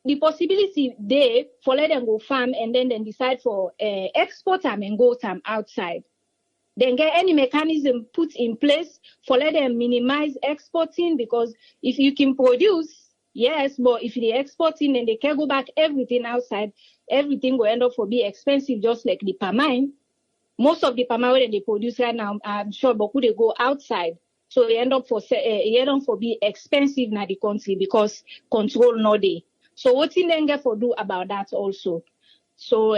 the possibility they for let them go farm and then decide for export them and go them outside. Then get any mechanism put in place for let them minimize exporting because if you can produce, yes, but if they exporting and they can go back everything outside, everything will end up for be expensive just like the palm mine. Most of the palm oil they produce right now, I'm sure, but could they go outside? So they end up for be expensive in the country because control no day. So what in then get for do about that also? So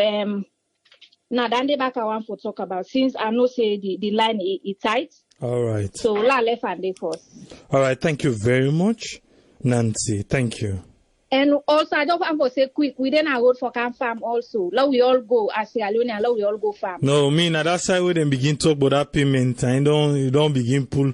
now then the back I want to talk about since I know say the line is tight. All right. So la left and they first. All right. Thank you very much, Nancy. Thank you. And also, I just want to say quick, we then go for camp farm also. Now we all go, as Leone, now we all go farm. No, me, now that side we then begin talk about that payment. I don't begin pull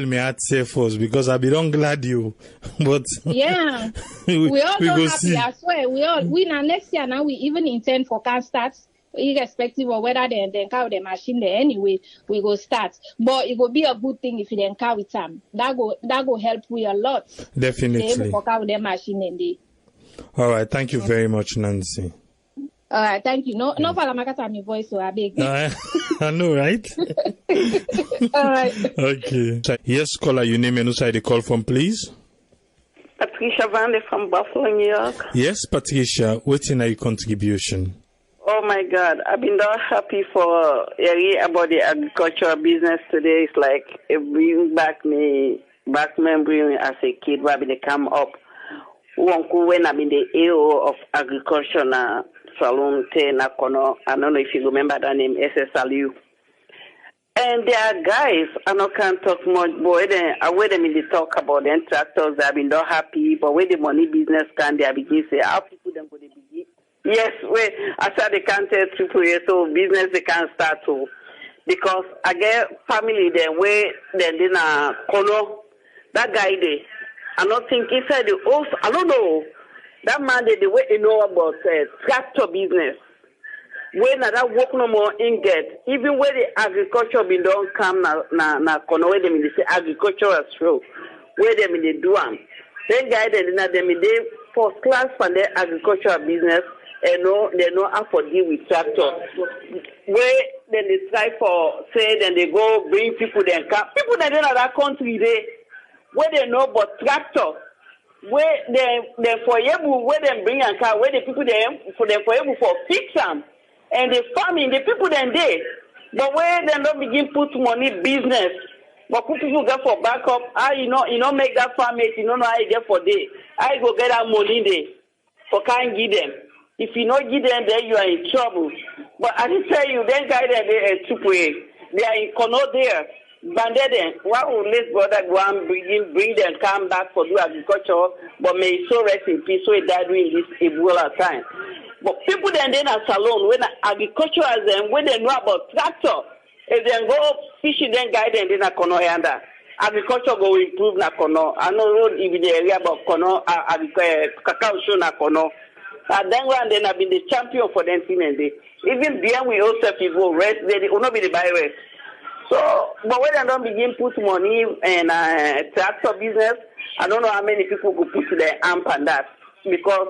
me at say first because I be don't glad you. But yeah, we all we don't go happy, see. I swear. We now next year now we even intend for camp starts. Irrespective of whether they carry the machine there anyway, we go start. But it will be a good thing if you then carry them. That go help we a lot. Definitely. They able to carry the machine in there. All right, thank you very much, Nancy. All right, thank you. No, for my voice, so I beg. I know, right? All right. Okay. Yes, caller, your name and who side the call from, please. Patricia Vande from Buffalo, New York. Yes, Patricia, what's in your contribution? Oh my God, I've been so happy for hearing about the agricultural business today. It's like it brings back memory as a kid where they come up. When I've been the AO of agriculture now salon na kono. I don't know if you remember that name, SSLU. And there are guys, I don't can't talk much, but when they talk about the tractors, they have been not happy, but when the money business can, they begin say, how people then go to begin? Yes, after they can't tell AAA, so business they can't start to. Because I get family then where then kono, that guy there, I don't think inside the house, I don't know, that man the way you know about tractor business. When that work no more in get, even when the agriculture be don't come na kono where them in the agricultural show, where them in the do am. Then guy them in the first class for the agricultural business and they know how to deal with tractor. Where then they try for say then they go bring people then come. People that in that country they where they know about tractor. Where they for able where they bring a car where the people they for them for able for fix them. And the farming, the people then they, but where they don't begin put money business, but people get for backup, you know make that farm it, you know how you get for day. I go get that money there, for can't give them. If you not give them, then you are in trouble. But I didn't tell you, then guy that they are in Kono there, banded. Why would this brother go and bring them come back for do agriculture, but may so rest in peace, so he died during this Ebola time. But people then a salon when agriculture as them when they know about tractor, if they go fishing then guide them in a kono yanda. Agriculture go improve na kono. I know road in the area about kono cacao show na kono. And then one then have been the champion for them thing and they even beyond we also people rest they will not be the buy rest. So but when they don't begin put money in tractor business, I don't know how many people could put their amp on that because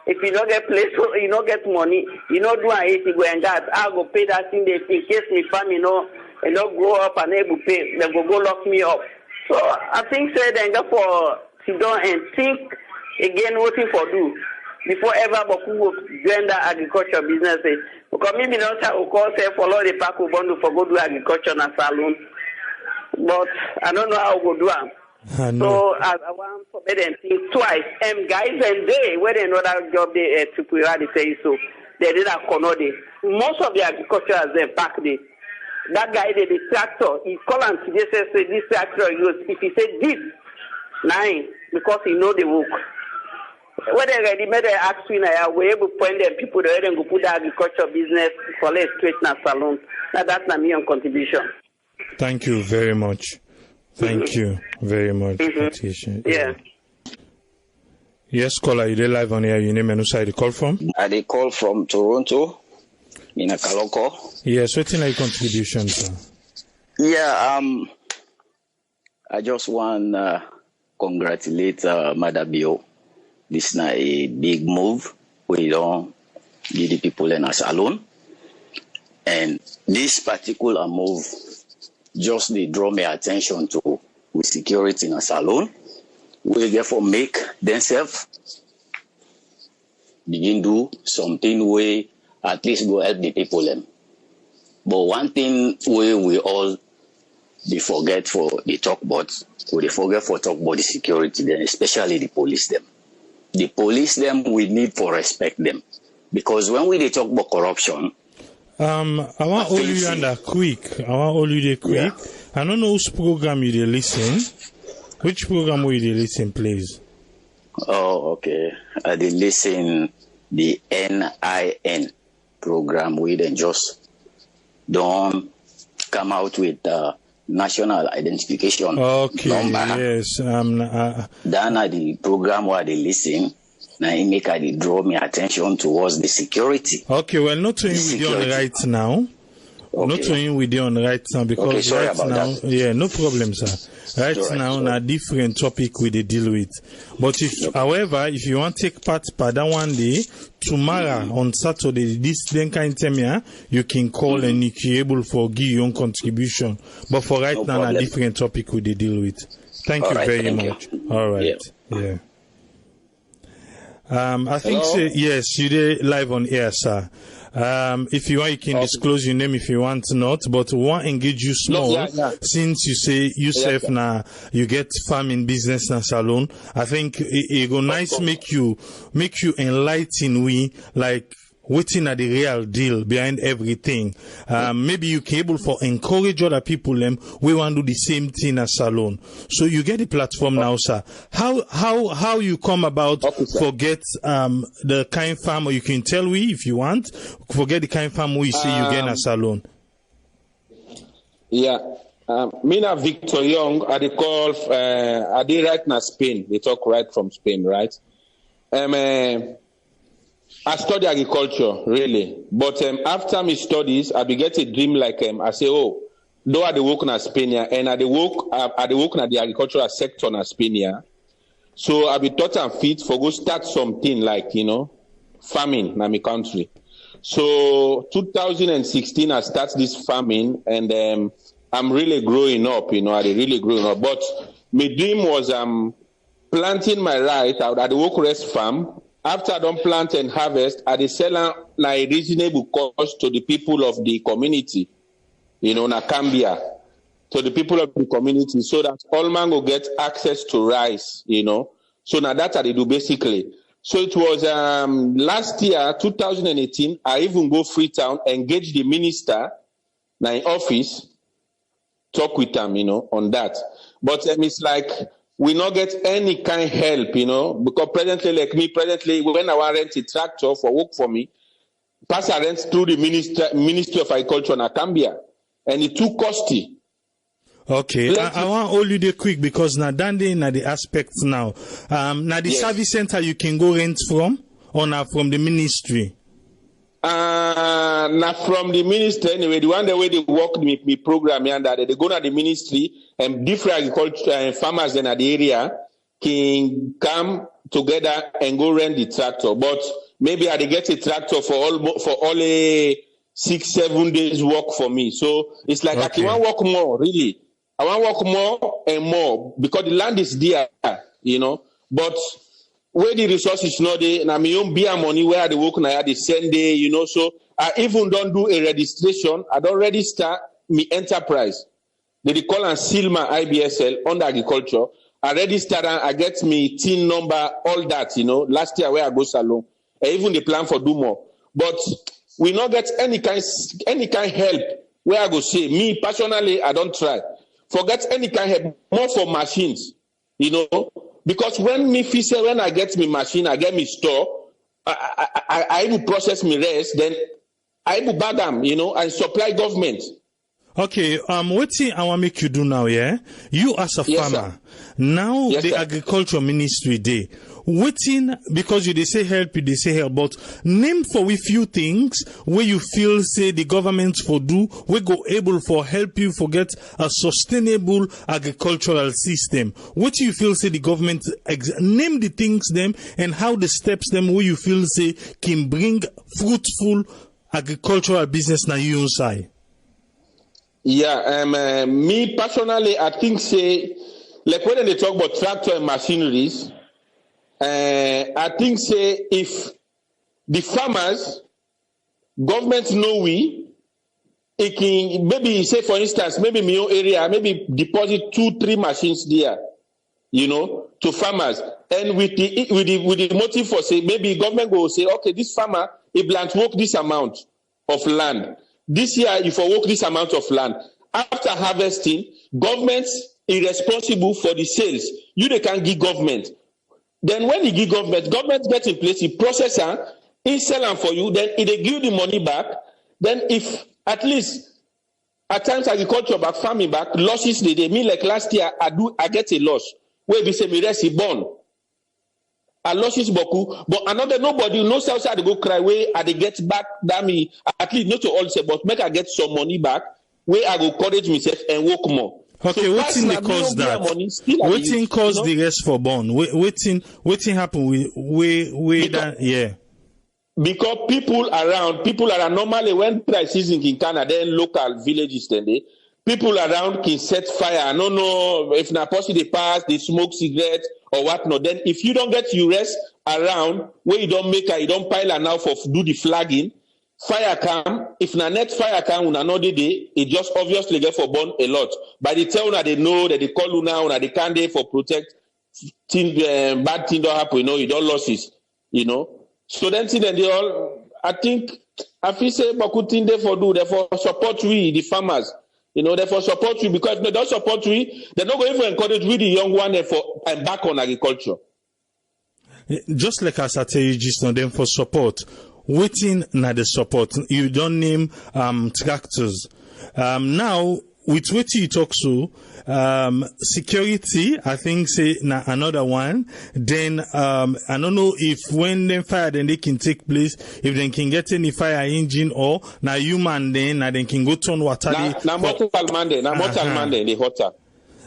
if you don't get place, you don't get money, you don't do an 80 go and that, I'll go pay that thing in case my family and not grow up and able to pay, they go lock me up. So I think say then go for sit down and think again what for do before ever Boku go join that agriculture business. Because maybe not I will call say follow the pack of bundle for go do agriculture and salon. But I don't know how go do it. So I want to make them think twice. And guys, and they where they know that job they to they say so. They did a conode. Most of the agriculture has them back there. That guy did the tractor. He call and today say this tractor use. If he said this, nine because he know the work. When they already made an ask we able to point them people they go put the agriculture business for let's straight na salon. Now that's not me on contribution. Thank you very much. Thank you very much. Yeah. Yes, caller, you live on here. Your name and who side you call from? I call from Toronto, in Kaloko. Yes, what's in your contribution, sir? Yeah, I just want to congratulate Mother Bio. This is not a big move. We don't give the people in us alone. And this particular move just they draw my attention to with security in a salon. We therefore make themselves begin do something where at least go help the people them. But one thing we all they forget for the talk about, we forget for talk about the security then, especially the police them. The police them we need to respect them. Because when we talk about corruption, I want all you under quick. Yeah. I don't know which program you listen. Which program will you listen, please? Oh, okay. I did listen the NIN program. We then just don't come out with national identification number. Yes. Then the program where they listen. Now it make I draw my attention towards the security. Okay, well, not to with you on right now. Okay. Not to with you on right now because right now, yeah, no problem, sir. Right now, on a different topic we deal with. But if, however, if you want to take part that one day, tomorrow on Saturday, this then kind of time, you can call and you can able for give your own contribution. But for right now, on a different topic we deal with. Thank you very much. All right. Yeah. I think, yes, you did live on air, sir. If you want, you can disclose your name if you want not, but we want to engage you small, since you say yourself now, you get farming business na salon. I think it go nice make you enlighten we, like, waiting at the real deal behind everything. Maybe you can able for encourage other people we want to do the same thing as salon. So you get the platform now, sir. How you come about forget the kind farm, or you can tell we if you want, forget the kind farm we say you get a salon. Yeah. Me na Victor Young, I dey call I dey right now Spain. They talk right from Spain, right? I study agriculture, really. But after my studies, I beget a dream like I say, oh, though I dey work in Spain, and I dey work in the agricultural sector in Spain. So I be taught and fit for go start something like, farming in my country. So 2016, I start this farming, and I'm really growing up, I really growing up. But my dream was planting my rice out at the work rest farm. After I don't plant and harvest, I sell a reasonable cost to the people of the community, Nakambia, to the people of the community, so that all man will get access to rice, So now that's what they do basically. So it was last year, 2018, I even go Freetown, engage the minister in office, talk with them, on that. But it's like, we not get any kind of help, because presently, when I want to rent a tractor for work for me, pass a rent through the Ministry of Agriculture in Akambia, and it too costly. Okay, I want hold you there quick because now the aspects now. Now the service center you can go rent from, or now from the ministry? Now from the ministry anyway, the one the way they work me program and that they go to the ministry and different agriculture farmers in the area can come together and go rent the tractor. But maybe I get a tractor for all 6-7 days work for me. So it's like I want to work more, really. I want to work more and more because the land is there, But where the resources not there, and my own beer money where the work now the same day, So I even don't do a registration. I don't register my enterprise. They call and seal my IBSL under agriculture. I register and I get me TIN number, all that, Last year where I go salon, I even the plan for do more. But we not get any kind help where I go say me personally I don't try. Forget any kind of help, more for machines, Because when I get me machine, I get me store, I will process me rest, then I will buy them, and supply government. Okay, what thing I want to make you do now, yeah? You as a farmer, now the agriculture ministry day, because they say help, but name for we few things where you feel say the government for do, we go able for help you forget a sustainable agricultural system. What you feel say the government, name the things them and how the steps them where you feel say can bring fruitful agricultural business na you inside. Yeah, me personally, I think say, like when they talk about tractor and machineries, I think say if the farmers, government know it can maybe say for instance, maybe my own area, maybe deposit 2-3 machines there, to farmers, and with the motive for say maybe government will say, okay, this farmer he plant work this amount of land. This year, you for work this amount of land. After harvesting, government is responsible for the sales. They can give government. Then when you give government gets in place, he process them, he sell them for you, then they give you the money back. Then if at least at times agriculture back, farming back, losses they mean like last year I get a loss. Where we say me rest he born. I losses boku, but another nobody knows outside they go cry where they get back that me at least not to all say, but make I get some money back where I go encourage myself and work more. Okay, so what thing they cause that? What thing cause the rest for born? What thing happen with that? Yeah. Because people around normally when dry season in Canada, then local villages then people around can set fire. I don't know if na possible they pass, they smoke cigarettes or whatnot. Then if you don't get your rest around where you don't pile now for do the flagging, fire come. If na net fire come on another day, it just obviously get for burn a lot. By the time that they know that they call you now, that they can't there for protect bad thing don't happen, you don't losses, So then they all I think I feel say Bakutin therefore do therefore support we the farmers. Therefore support we, because if they don't support we, they're not going to encourage we the young one for embark on agriculture. Just like as I tell you just on them for support, waiting na the support. You don't name tractors. Now with what you talk so, security, I think say na another one. Then I don't know if when them fire then they can take place, if they can get any fire engine or na human then they can go turn water. Na mortal man then the hotter.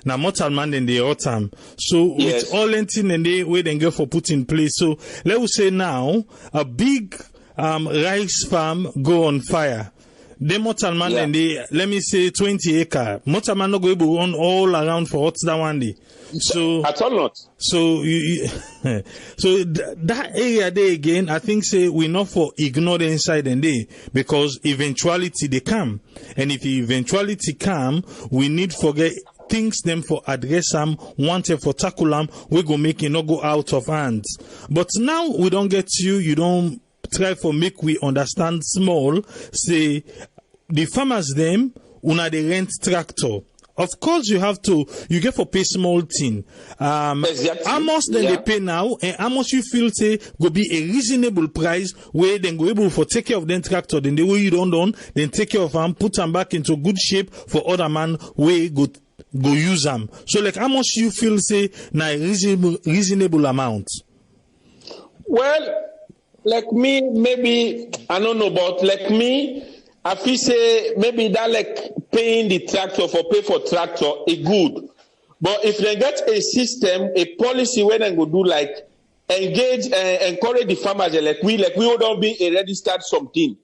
Now, mortal man in the autumn. So, yes, with all anything and they wait and go for put in place. So, let us say now, a big rice farm go on fire. The mortal man and they, let me say 20 acre. Mortal man not go able to run all around for what's that one day. So, at all not. So, so that area there again, I think say we not for ignore the inside and they, because eventuality they come. And if eventuality come, we need forget things them for address them, wanted for tackle them, we go make it not go out of hands. But now we don't get you don't try for make we understand small, say the farmers them, una they rent tractor. Of course you get for pay small thing. Exactly. How much then they pay now, and how much you feel say go be a reasonable price where then go able for take care of them tractor, then the way you don't then take care of them, put them back into good shape for other man where go use them. So like how much you feel say na a reasonable amount? Well, like me, maybe I don't know, but like me, I feel say maybe that like paying the tractor for pay for tractor is good. But if they get a system, a policy where they go do like engage and encourage the farmers like we don't be a registered something,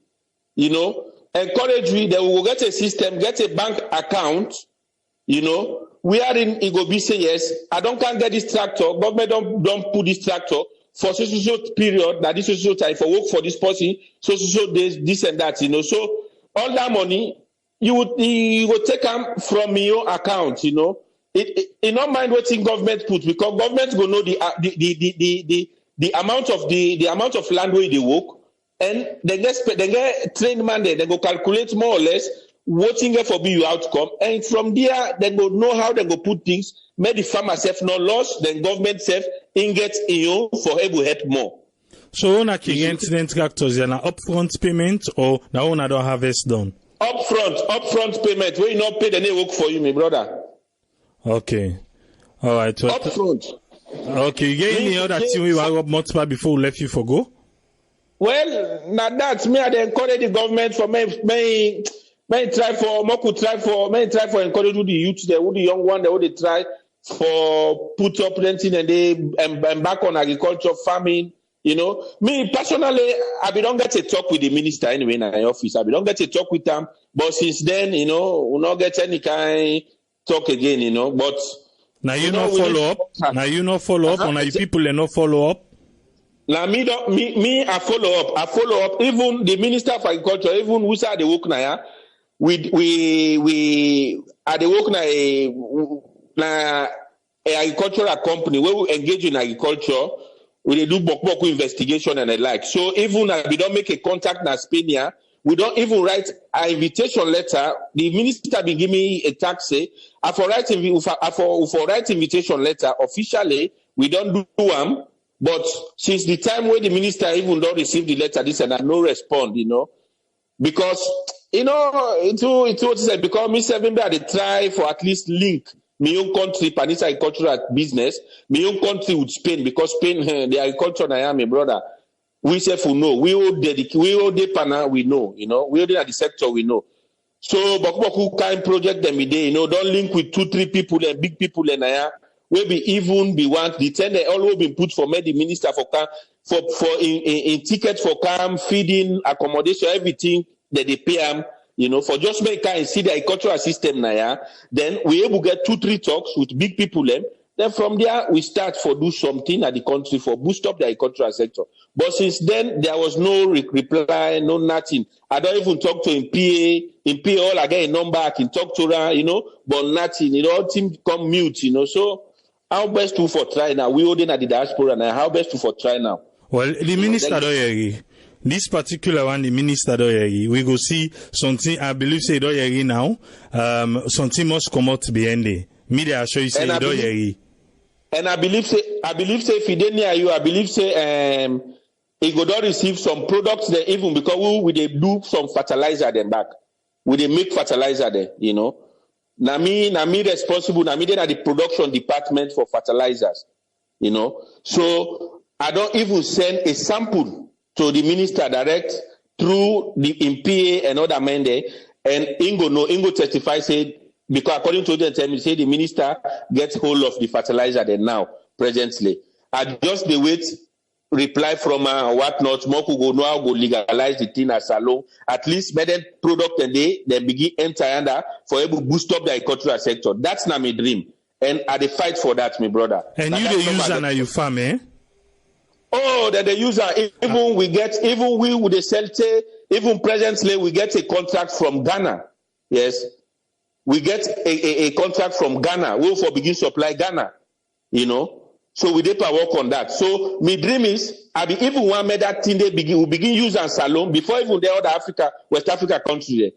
encourage we, they will get a system, get a bank account. We are in Igobi say yes, I can't get this tractor, government don't put this tractor for so period, that this so time for work for this person, so days, this and that, So all that money you would take them from your account, You don't mind what in government put, because government will know the amount of land where they work, and they get trained man there, they go calculate more or less waiting for be your outcome, and from there they go know how they go put things, make the farmer self no loss, then government self in get for able help more. So when I can get tractors, an upfront payment or now when I don't harvest done? Upfront payment, where you not pay the new work for you, my brother. Okay. All right. Upfront. Okay, you get any other thing we were multiple before we left you for go? Well, now that's me, I encourage the government for may try for encourage the youth there, the young one there, they try for put up renting and they embark on agriculture, farming. Me personally, I don't get to talk with the minister anyway in my office. I don't get to talk with them, but since then, we not get any kind talk again, But now you not follow up. Now you not follow up, or now you people are not follow up. Now I follow up. Even the minister of agriculture, even who say the work now, we are the work now a agricultural company where we engage in agriculture. We do boku investigation and the like. So even we don't make a contact in Spain, we don't even write an invitation letter. The minister been give me a taxi. For write invitation letter officially, we don't do them. But since the time when the minister even don't receive the letter, this and that, no respond, because it's what said, because me seven they try for at least link my own country, Panis agricultural business, my own country with Spain, because Spain, the agriculture I am, my brother, we say for no, we all depana, we know, we all at the sector, we know. So, Boku kind project them day, don't link with 2-3 people and big people and will be even be want the tender all will be put for the minister for in ticket for camp, feeding, accommodation, everything that they pay them. For just make and see the agricultural system now, then we able to get 2-3 talks with big people. Then from there, we start for do something at the country for boost up the agricultural sector. But since then, there was no reply, no nothing. I don't even talk to him PA all again, number, I can talk to her, but nothing, all team come mute, So how best to for try now? We holding at the diaspora now, how best to for try now? Well, the minister don't hear. this particular one, the minister doyeri, we go see something. I believe say doyeri now. Something must come out behind it. Media show you say doyeri. And I believe say if he didn't hear you, I believe say he go don receive some products there even because we they do some fertilizer then back. We they make fertilizer there, you know. Na me responsible. Na me then at the production department for fertilizers, you know. So I don't even send a sample to the minister direct through the MPA and other men there, and Ingo testify say because according to the term, say the minister gets hold of the fertilizer there now presently. I just the wait reply from whatnot. More could go now go legalize the thing as salon. At least better product and they begin enter under for able to boost up the agricultural sector. That's not my dream, and I dey fight for that, my brother. And you the user now you farm, eh? Oh, that the user even we with the Celte, even presently we get a contract from Ghana. Yes, we get a contract from Ghana. We for begin supply Ghana, you know. So we did work on that. So my dream is I be even one made that thing we begin use and salon before even the other West Africa country there.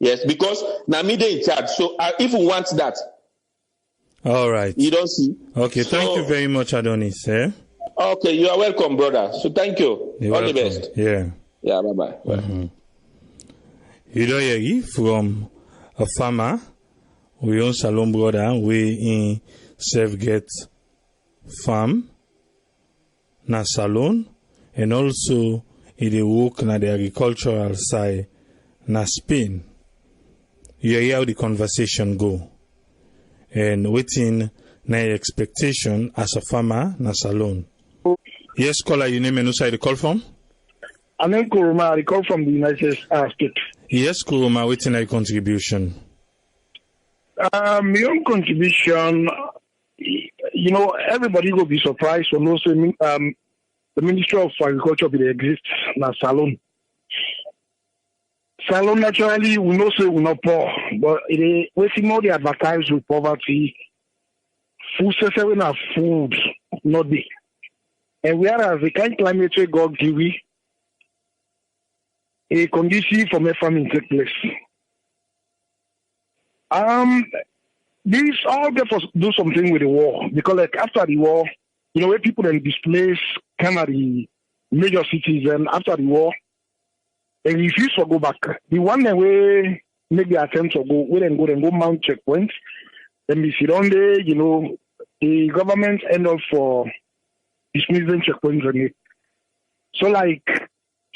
Yes, because now me they in charge. So I even want that. All right. You don't see. Okay, thank you very much, Adonis. Eh? Okay, you are welcome, brother. So thank you. You're All welcome. the best. Yeah. Yeah, bye-bye. Mm-hmm. Hidoyeri from a farmer, we own Salon brother, we in self-get farm, na salon, and also in the work na the agricultural side, na Spain. You hear how the conversation go. And waiting na expectation as a farmer, na salon. Yes, caller, your name and who side the call from? I'm in Kuruma, I call from the United States. Yes, Kuruma, waiting a contribution. My own contribution, you know, everybody will be surprised when also the Ministry of Agriculture will exist in a salon. Salon naturally we know say we not poor, but we see more the advertise with poverty, food serving our food, not the. And whereas the kind of climate change God give we a condition for my farming take place. This all therefore do something with the war because like after the war, you know, where people then displace kind of the major cities, and after the war, they refuse to go back. The one that way maybe attempt to go, we then go mount checkpoints. Then we sit on there, you know, the government end up for dismissing checkpoints on it. So like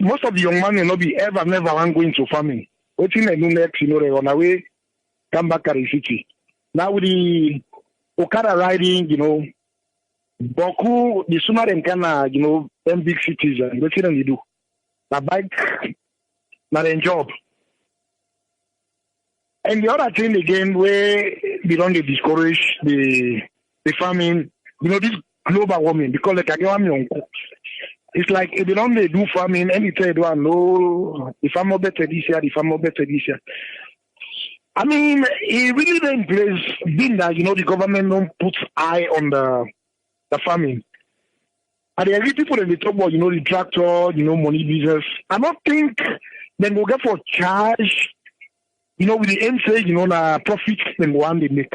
most of the young men will not be never want going to farming. What thing they do next, you know, they run away, come back to the city. Now with the Okada riding, you know, Boku, the sooner them can, you know, them big cities, and what they do? The bike, not their job. And the other thing again, where they don't discourage the farming, you know, this global warming, because like I it's like if they don't do farming, anytime they don't know the farmer better this year, the farmer better this year. I mean, it really then plays being that, you know, the government don't put eye on the farming. And the people that they talk about, you know, the tractor, you know, money business, I don't think they will get for charge, you know, with the end say, you know, the profits then one they make.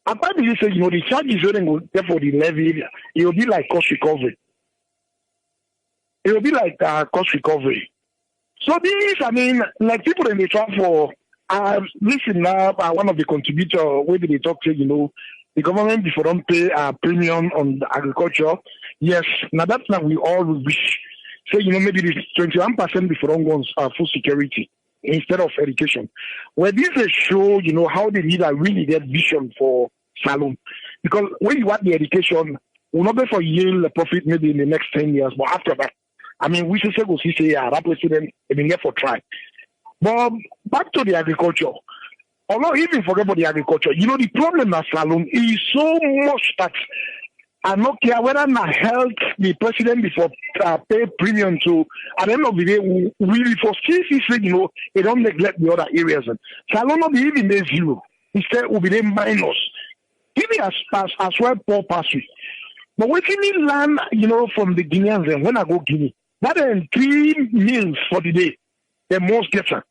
I probably say, you know, the charges when they go get for the levy, it will be like cost recovery. It will be like cost recovery. So this, I mean, like people that they try for, listen now, one of the contributors, where they talk to, you know, the government before don't pay a premium on the agriculture. Yes, now that's now we all wish. So, you know, maybe this 21% before don't go on food security instead of education. Where this is show, you know, how the leader really get vision for Salon. Because when you want the education, we'll not be for yield the profit maybe in the next 10 years, but after that, I mean, we should say, go see, that president, they've been here for try. But back to the agriculture. Although even forget about the agriculture, you know, the problem at Salon is so much that I don't care whether I help the president before pay premium to, at the end of the day, we really foresee, you know, they don't neglect the other areas. Salon will be even there zero. Instead, will be there minus. Even as well poor pass. But what can we learn, you know, from the Guineans and when I go Guinea? That and 3 meals for the day, the most get her.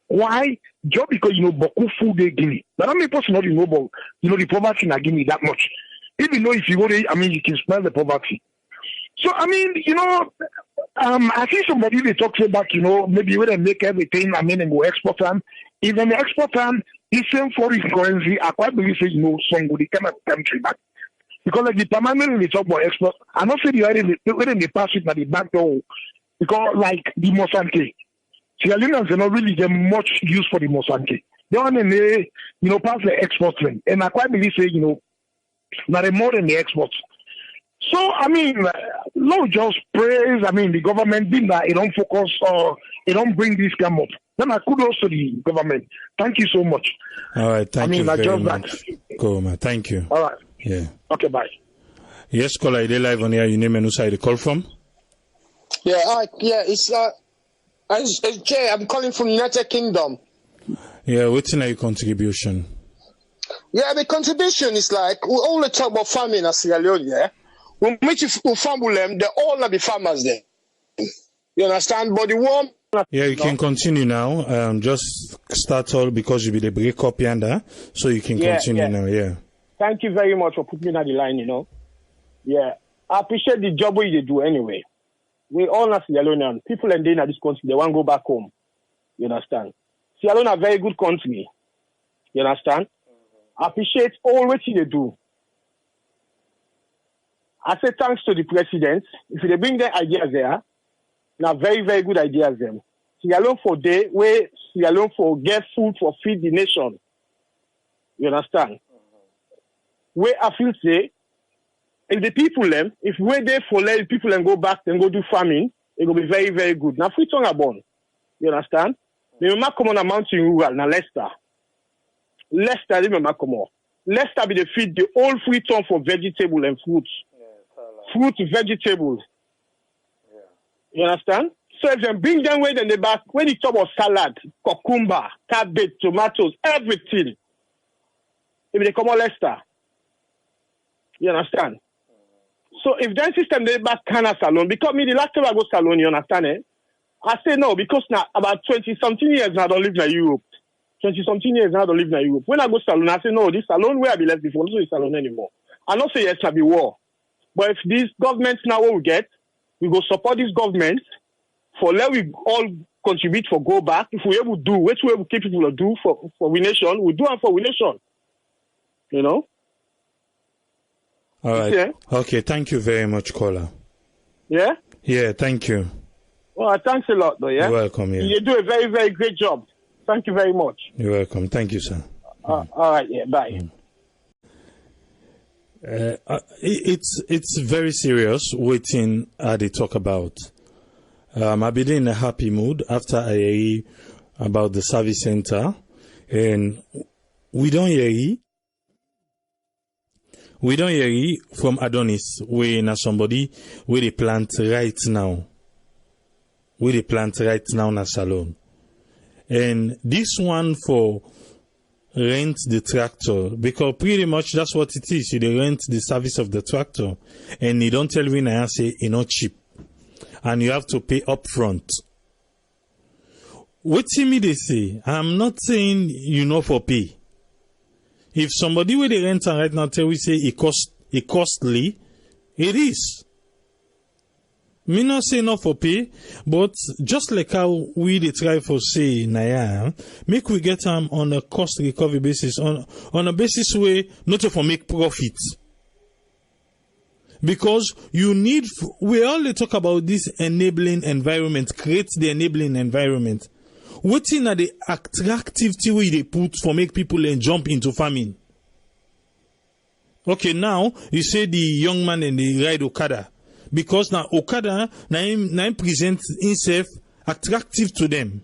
Why? Just because Boku food they Guinea. But how many person not but the poverty in Guinea that much. Even though if you go there, you can smell the poverty. So I think somebody they talk about, maybe when they make everything, and go export them. Even the export them, the same foreign currency, I quite believe some good kind of country back. Because like the permanent they talk about export, I not say when they pass it at the back door, because like the Mozambique. Sierra Leoneans are not really get much use for the Mozambique. They want to, pass the export thing. And I quite believe not more than the exports. So, Lord just praise, the government being that it don't focus or it don't bring this come up. Then I kudos to the government. Thank you so much. All right, thank you very much. Cool, man. Thank you. All right. Yeah. Okay, bye. Yes, caller, they live on here. You name and who side the call from? Yeah, it's Jay. I'm calling from United Kingdom. Yeah, what's in your contribution? Yeah, the contribution is like we only talk about farming in Sierra Leone. Yeah, we meet farm with them. They all are the farmers there. You understand? But the one. Yeah, you can continue now. Just start all because you be the break up yonder, so you can continue now. Yeah. Thank you very much for putting me on the line. Yeah, I appreciate the job you do anyway. We all are Sierra Leonean. People in this country, they want to go back home. You understand? Sierra Leone is a very good country. You understand? I appreciate all what they do. I say thanks to the president. If they bring their ideas there, now very, very good ideas them. Sierra Leone for day, where Sierra Leone for get food for feed the nation. You understand? Where I feel say, and the people them, if we there for let people and go back and go do farming, it will be very, very good. Now free tongue born. You understand? They will not come on a mountain rural, now Leicester. Leicester, they will not come on. Leicester be the feed the whole free tongue for vegetable and fruits. Fruit, vegetables. You understand? So if they bring them away, then they back, when you talk about salad, cucumber, cabbage, tomatoes, everything, if they come on Leicester. You understand? So if that system they back Canada salon, because me the last time I go salon, you understand I say no, because now about 20-something years now I don't live in Europe. 20-something years now I don't live in Europe. When I go salon, I say no, this salon where I be left before, this is salon anymore. I don't say yes, I be war. But if these governments now what we get, we go support this government for let we all contribute for go back. If we able to do, which way we keep people to do for we nation, we do and for we nation. All right. Yeah. Okay, thank you very much, caller. Yeah? Yeah, thank you. Well, thanks a lot, though, yeah? You're welcome, yeah. You do a very, very great job. Thank you very much. You're welcome. Thank you, sir. All right, yeah, bye. It's very serious waiting they talk about. I've been in a happy mood after I hear about the service center, and we don't hear from Adonis, where na somebody where they plant right now. Where they plant right now in a salon. And this one for rent the tractor, because pretty much that's what it is. You rent the service of the tractor. And you don't tell me now, say, it's not cheap. And you have to pay upfront. What to me they say? I'm not saying for pay. If somebody with the rent right now tell we say it costly, it is. Me not say not for pay, but just like how we they try for say Naya, make we get them on a cost recovery basis, on a basis way not to make profit. Because we only talk about this enabling environment, create the enabling environment. What in are the attractivity way they put for make people jump into farming? Okay, now you say the young man and the ride Okada. Because now Okada now present himself attractive to them.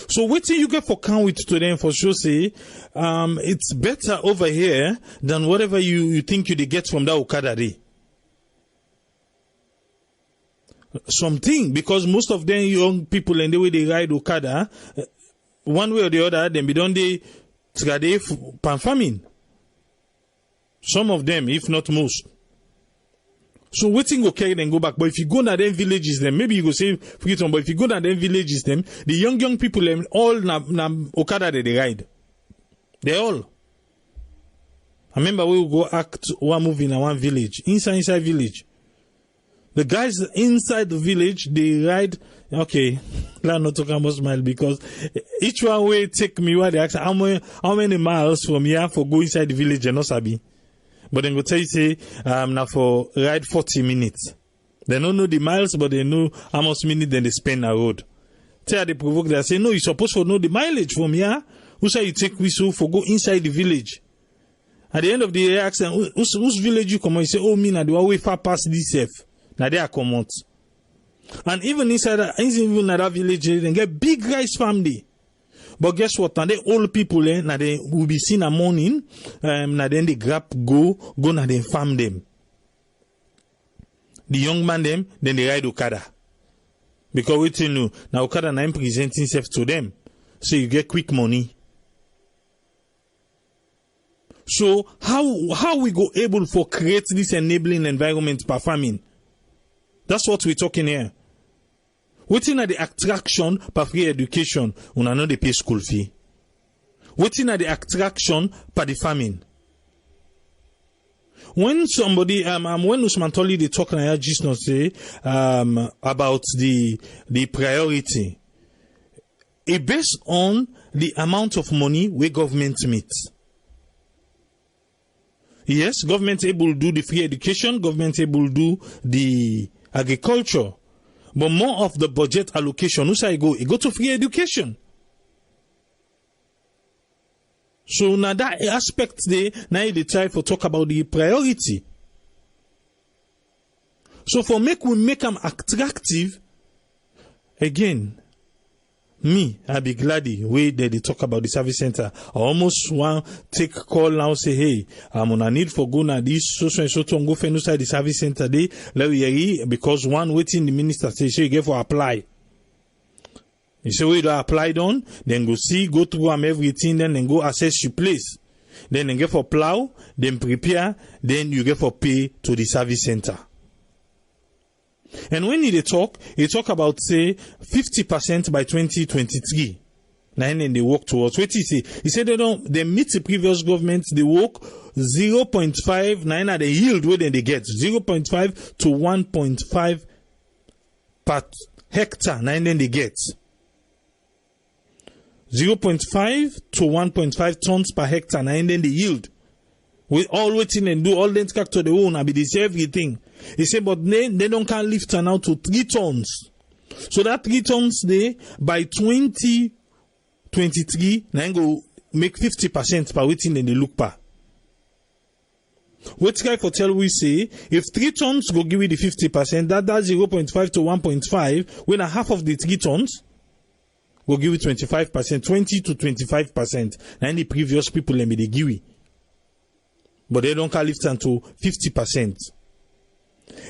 So what you get for count with to them for sure say it's better over here than whatever you think you get from that Okada day. Something, because most of them young people and the way they ride Okada, one way or the other, then be done they pan farming. Some of them, if not most. So waiting go carry them go back. But if you go to them villages, them maybe you go say forget on. But if you go to them villages, them the young people, them all na Okada they ride. They all. I remember we will go act one movie in one village inside village. The guys inside the village they ride. Okay, let's not talk about smile because each one way take me where they ask how many miles from here for go inside the village and not sabi. But then go tell you say now for ride 40 minutes. They don't know the miles, but they know how much minutes then they spend on road. Tell they provoke they say no, you supposed to know the mileage from here. Who say you take whistle for go inside the village? At the end of the year, ask them whose village you come on? You say, oh me na the one way far past this safe. Now they are come out. And even inside even that village, they get big rice family. But guess what? Now they old people, now they will be seen a morning, now then they grab, go, now they farm them. The young man them, then they ride Okada. Because we tell you, now Okada now presenting himself to them. So you get quick money. So how we go able for create this enabling environment for farming? That's what we're talking here. Waiting at the attraction for free education, una know they pay school fee. Waiting at the attraction for the farming. When somebody, when Usman Toli they talk and I just not say about the priority, it based on the amount of money where government meets. Yes, government able to do the free education, government able to do the agriculture. But more of the budget allocation, who say it go to free education. So now that aspect there, now they try to talk about the priority. So for we make them attractive, again, me, I be glad way that they talk about the service center. I almost want take call now say, hey, I'm on a need for go na this so to go find inside the service center day. Because one waiting the minister say you get for apply. You say we don't apply done, then go see, go through everything, then go assess your place. Then get for plow, then prepare, then you get for pay to the service center. And when they talk about say 50% by 2023. Now then they work towards what he say. He said they meet the previous government, they work 0.5, now at the yield where they get 0.5 to 1.5 per hectare, now then they get 0.5 to 1.5 tons per hectare, now then the yield. We all waiting and do all the tractor they own, and be this everything. He said, but they don't can lift now to 3 tons. So that 3 tons they by 2023 now go make 50% per waiting and they look per. What guy for tell we say if 3 tons go give you the 50%, that 0.5 to 1.5, when a half of the 3 tons will give you 25%, 20 to 25%. And the previous people let me they give you. But they don't can lift until 50%.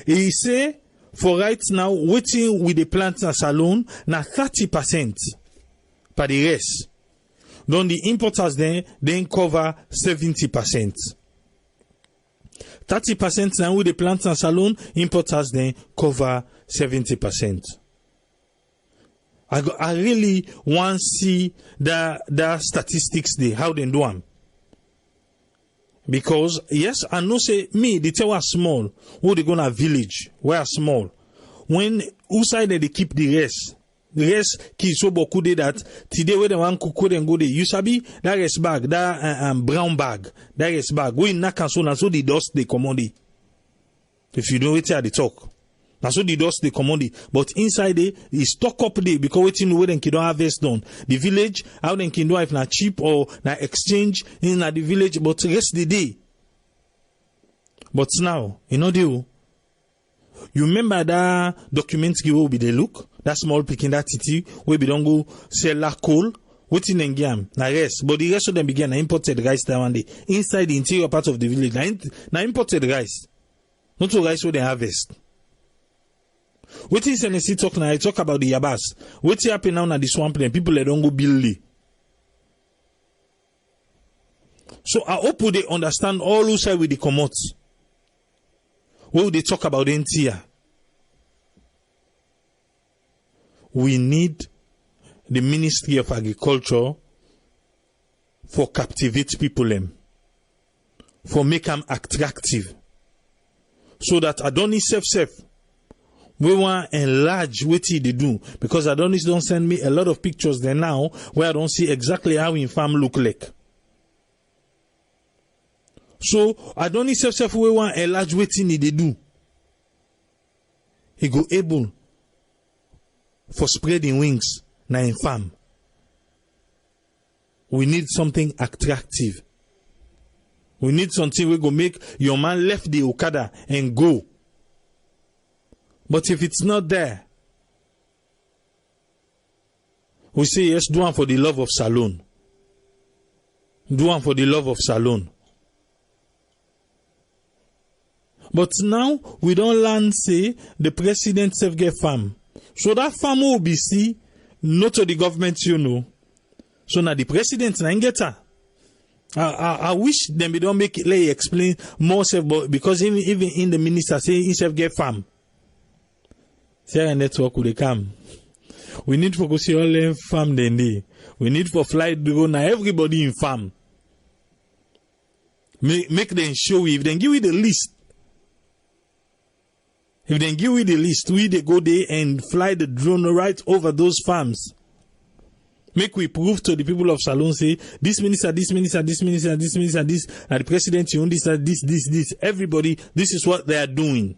He say, for right now, waiting with the planters alone, now 30% per the rest. Then the importers then cover 70%. 30% now with the planters alone, importers then cover 70%. I really want to see the statistics there, how they do them. Because, yes, I know say, me, they tell us small. Who they gonna village? Where small? When, who side they keep the rest? The rest, ki so boku de that, today where they want kuku then go there. You sabi, that rest bag, that brown bag, that rest bag, go in knock and so the dust they commodity. If you know it here, they talk. Now so the dust they commodity. But inside there, is stock up there, because waiting where they can harvest done. The village, how they can do if not cheap or not exchange in the village, but rest the day. But now, you know you remember that document give will be the look, that small picking that titi, where we don't go sell la coal, waiting and game, na rest. But the rest of them began imported rice that one day. Inside the interior part of the village, na imported rice. Not to rice where they harvest. What is NSC talk now? I talk about the Yabas. What's happening now at the swamp and people that don't go build it. So I hope they understand all who say with the commodities. What would they talk about NTR? We need the Ministry of Agriculture for captivate people for make them attractive. So that Adonis self we want enlarge what they do, because Adonis don't send me a lot of pictures there now where I don't see exactly how in farm look like. So Adonis self we want enlarge what they do. He go able for spreading wings na in farm. We need something attractive. We need something we go make your man left the Okada and go. But if it's not there, we say yes, do one for the love of Salon. Do one for the love of Salon. But now we don't learn say the president self get farm. So that farm will be see not to the government, you know. So now the president na get her. I wish them we don't make it lay explain more self, but because even in the minister say himself get farm. Say a network will come. We need for go see all them farm then day. We need for flight drone now everybody in farm. Make them show if they give you the list. If they give you the list, we they go there and fly the drone right over those farms. Make we prove to the people of Salon say this minister, this minister, this minister, this minister, this, and the president you own this. Everybody, this is what they are doing.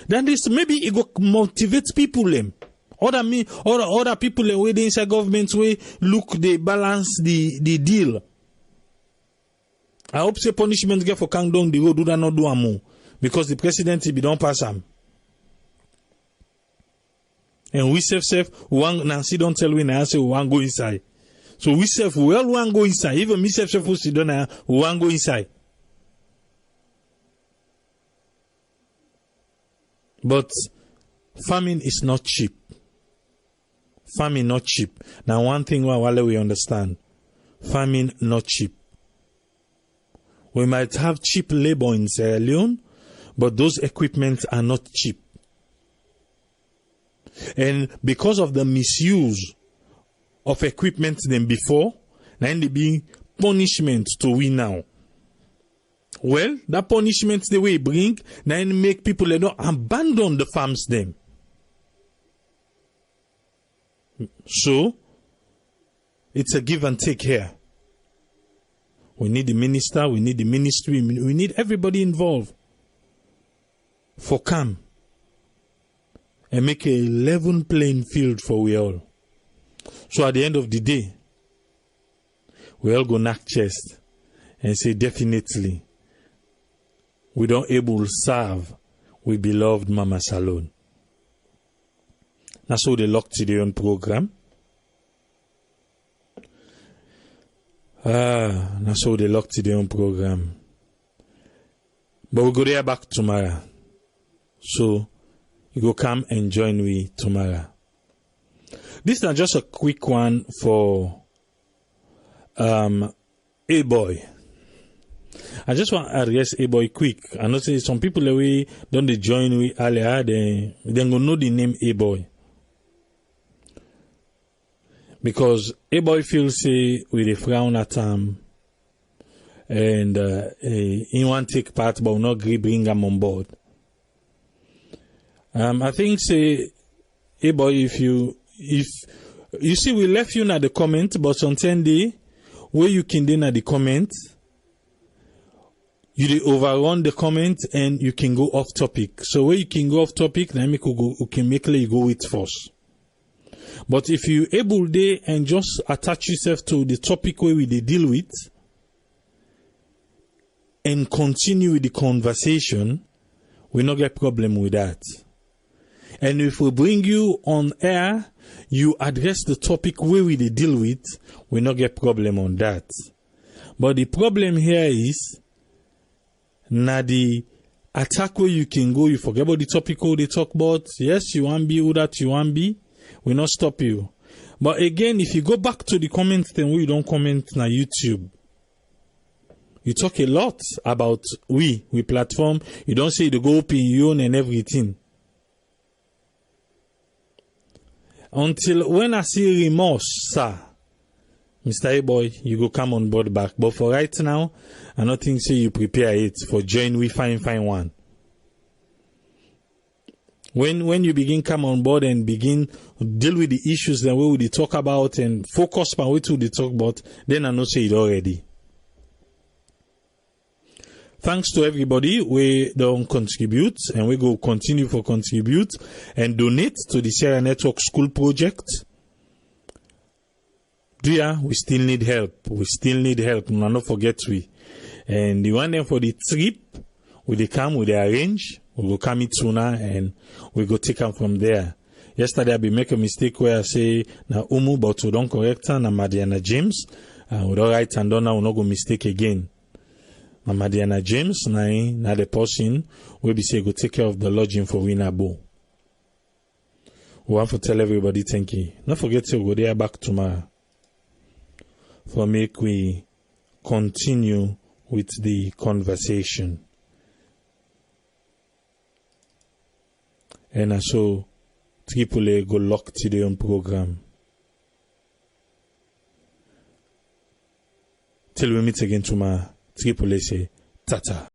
Then this maybe it go motivate people them. Other people where the inside government way look they balance the deal. I hope say punishment get for Kang down the road do that not do more. Because the president be don't pass him. And we self one Nancy don't tell we now say we want go inside. So we self well want go inside. Even me self we sit down we want go inside. But farming is not cheap. Farming not cheap. Now one thing while we understand. Farming not cheap. We might have cheap labor in Sierra Leone, but those equipments are not cheap. And because of the misuse of equipment than before, now they be punishment to we now. Well, that punishment the way bring, now make people they don't abandon the farms them. So, it's a give and take here. We need the minister, we need the ministry, we need everybody involved for come and make a level playing field for we all. So at the end of the day, we all go knock chest and say definitely we don't able to serve we beloved Mama Salon. That's how they locked today on program. That's how they locked today on program. But we'll go there back tomorrow. So you go come and join me tomorrow. This is just a quick one for A-Boy. I just want to address A-Boy quick. I know say some people away don't they join me earlier, they go know the name A-Boy. Because A-Boy feels say with a frown at him and he want to take part but will not agree bring him on board. I think say A-Boy if you see we left you at the comment, but on 10 day where you can then at the comment you overrun the comment and you can go off topic. So where you can go off topic, then you can make you go with first. But if you able there and just attach yourself to the topic where we deal with and continue with the conversation, we not get problem with that. And if we bring you on air, you address the topic where we deal with, we not get problem on that. But the problem here is na the attack where you can go, you forget about the topic where they talk about. Yes, you want be who that you want be. We not stop you. But again, if you go back to the comments then we don't comment na YouTube. You talk a lot about we platform. You don't say you go open your own and everything. Until when I see remorse, sir, Mr. A-Boy, you go come on board back. But for right now, I don't think so you prepare it for join we fine one. When you begin come on board and begin deal with the issues that we will talk about and focus on what we talk about, then I know say it already. Thanks to everybody we don't contribute and we go continue for contribute and donate to the Sierra Network School Project. Dear, we still need help. We still need help. No, not forget we. And the one then for the trip, we they come, we they arrange. We will come it sooner and we go take them from there. Yesterday I be make a mistake where I say na Umu but we don't correct her na Madiana James. We don't write and don't now we not go mistake again. Na Madiana James na the person we be say go take care of the lodging for Winabo. We want to tell everybody thank you. Don't forget to go there back tomorrow. For make we continue with the conversation. And so Triple go lock today on program. Till we meet again tomorrow, Triple say tata.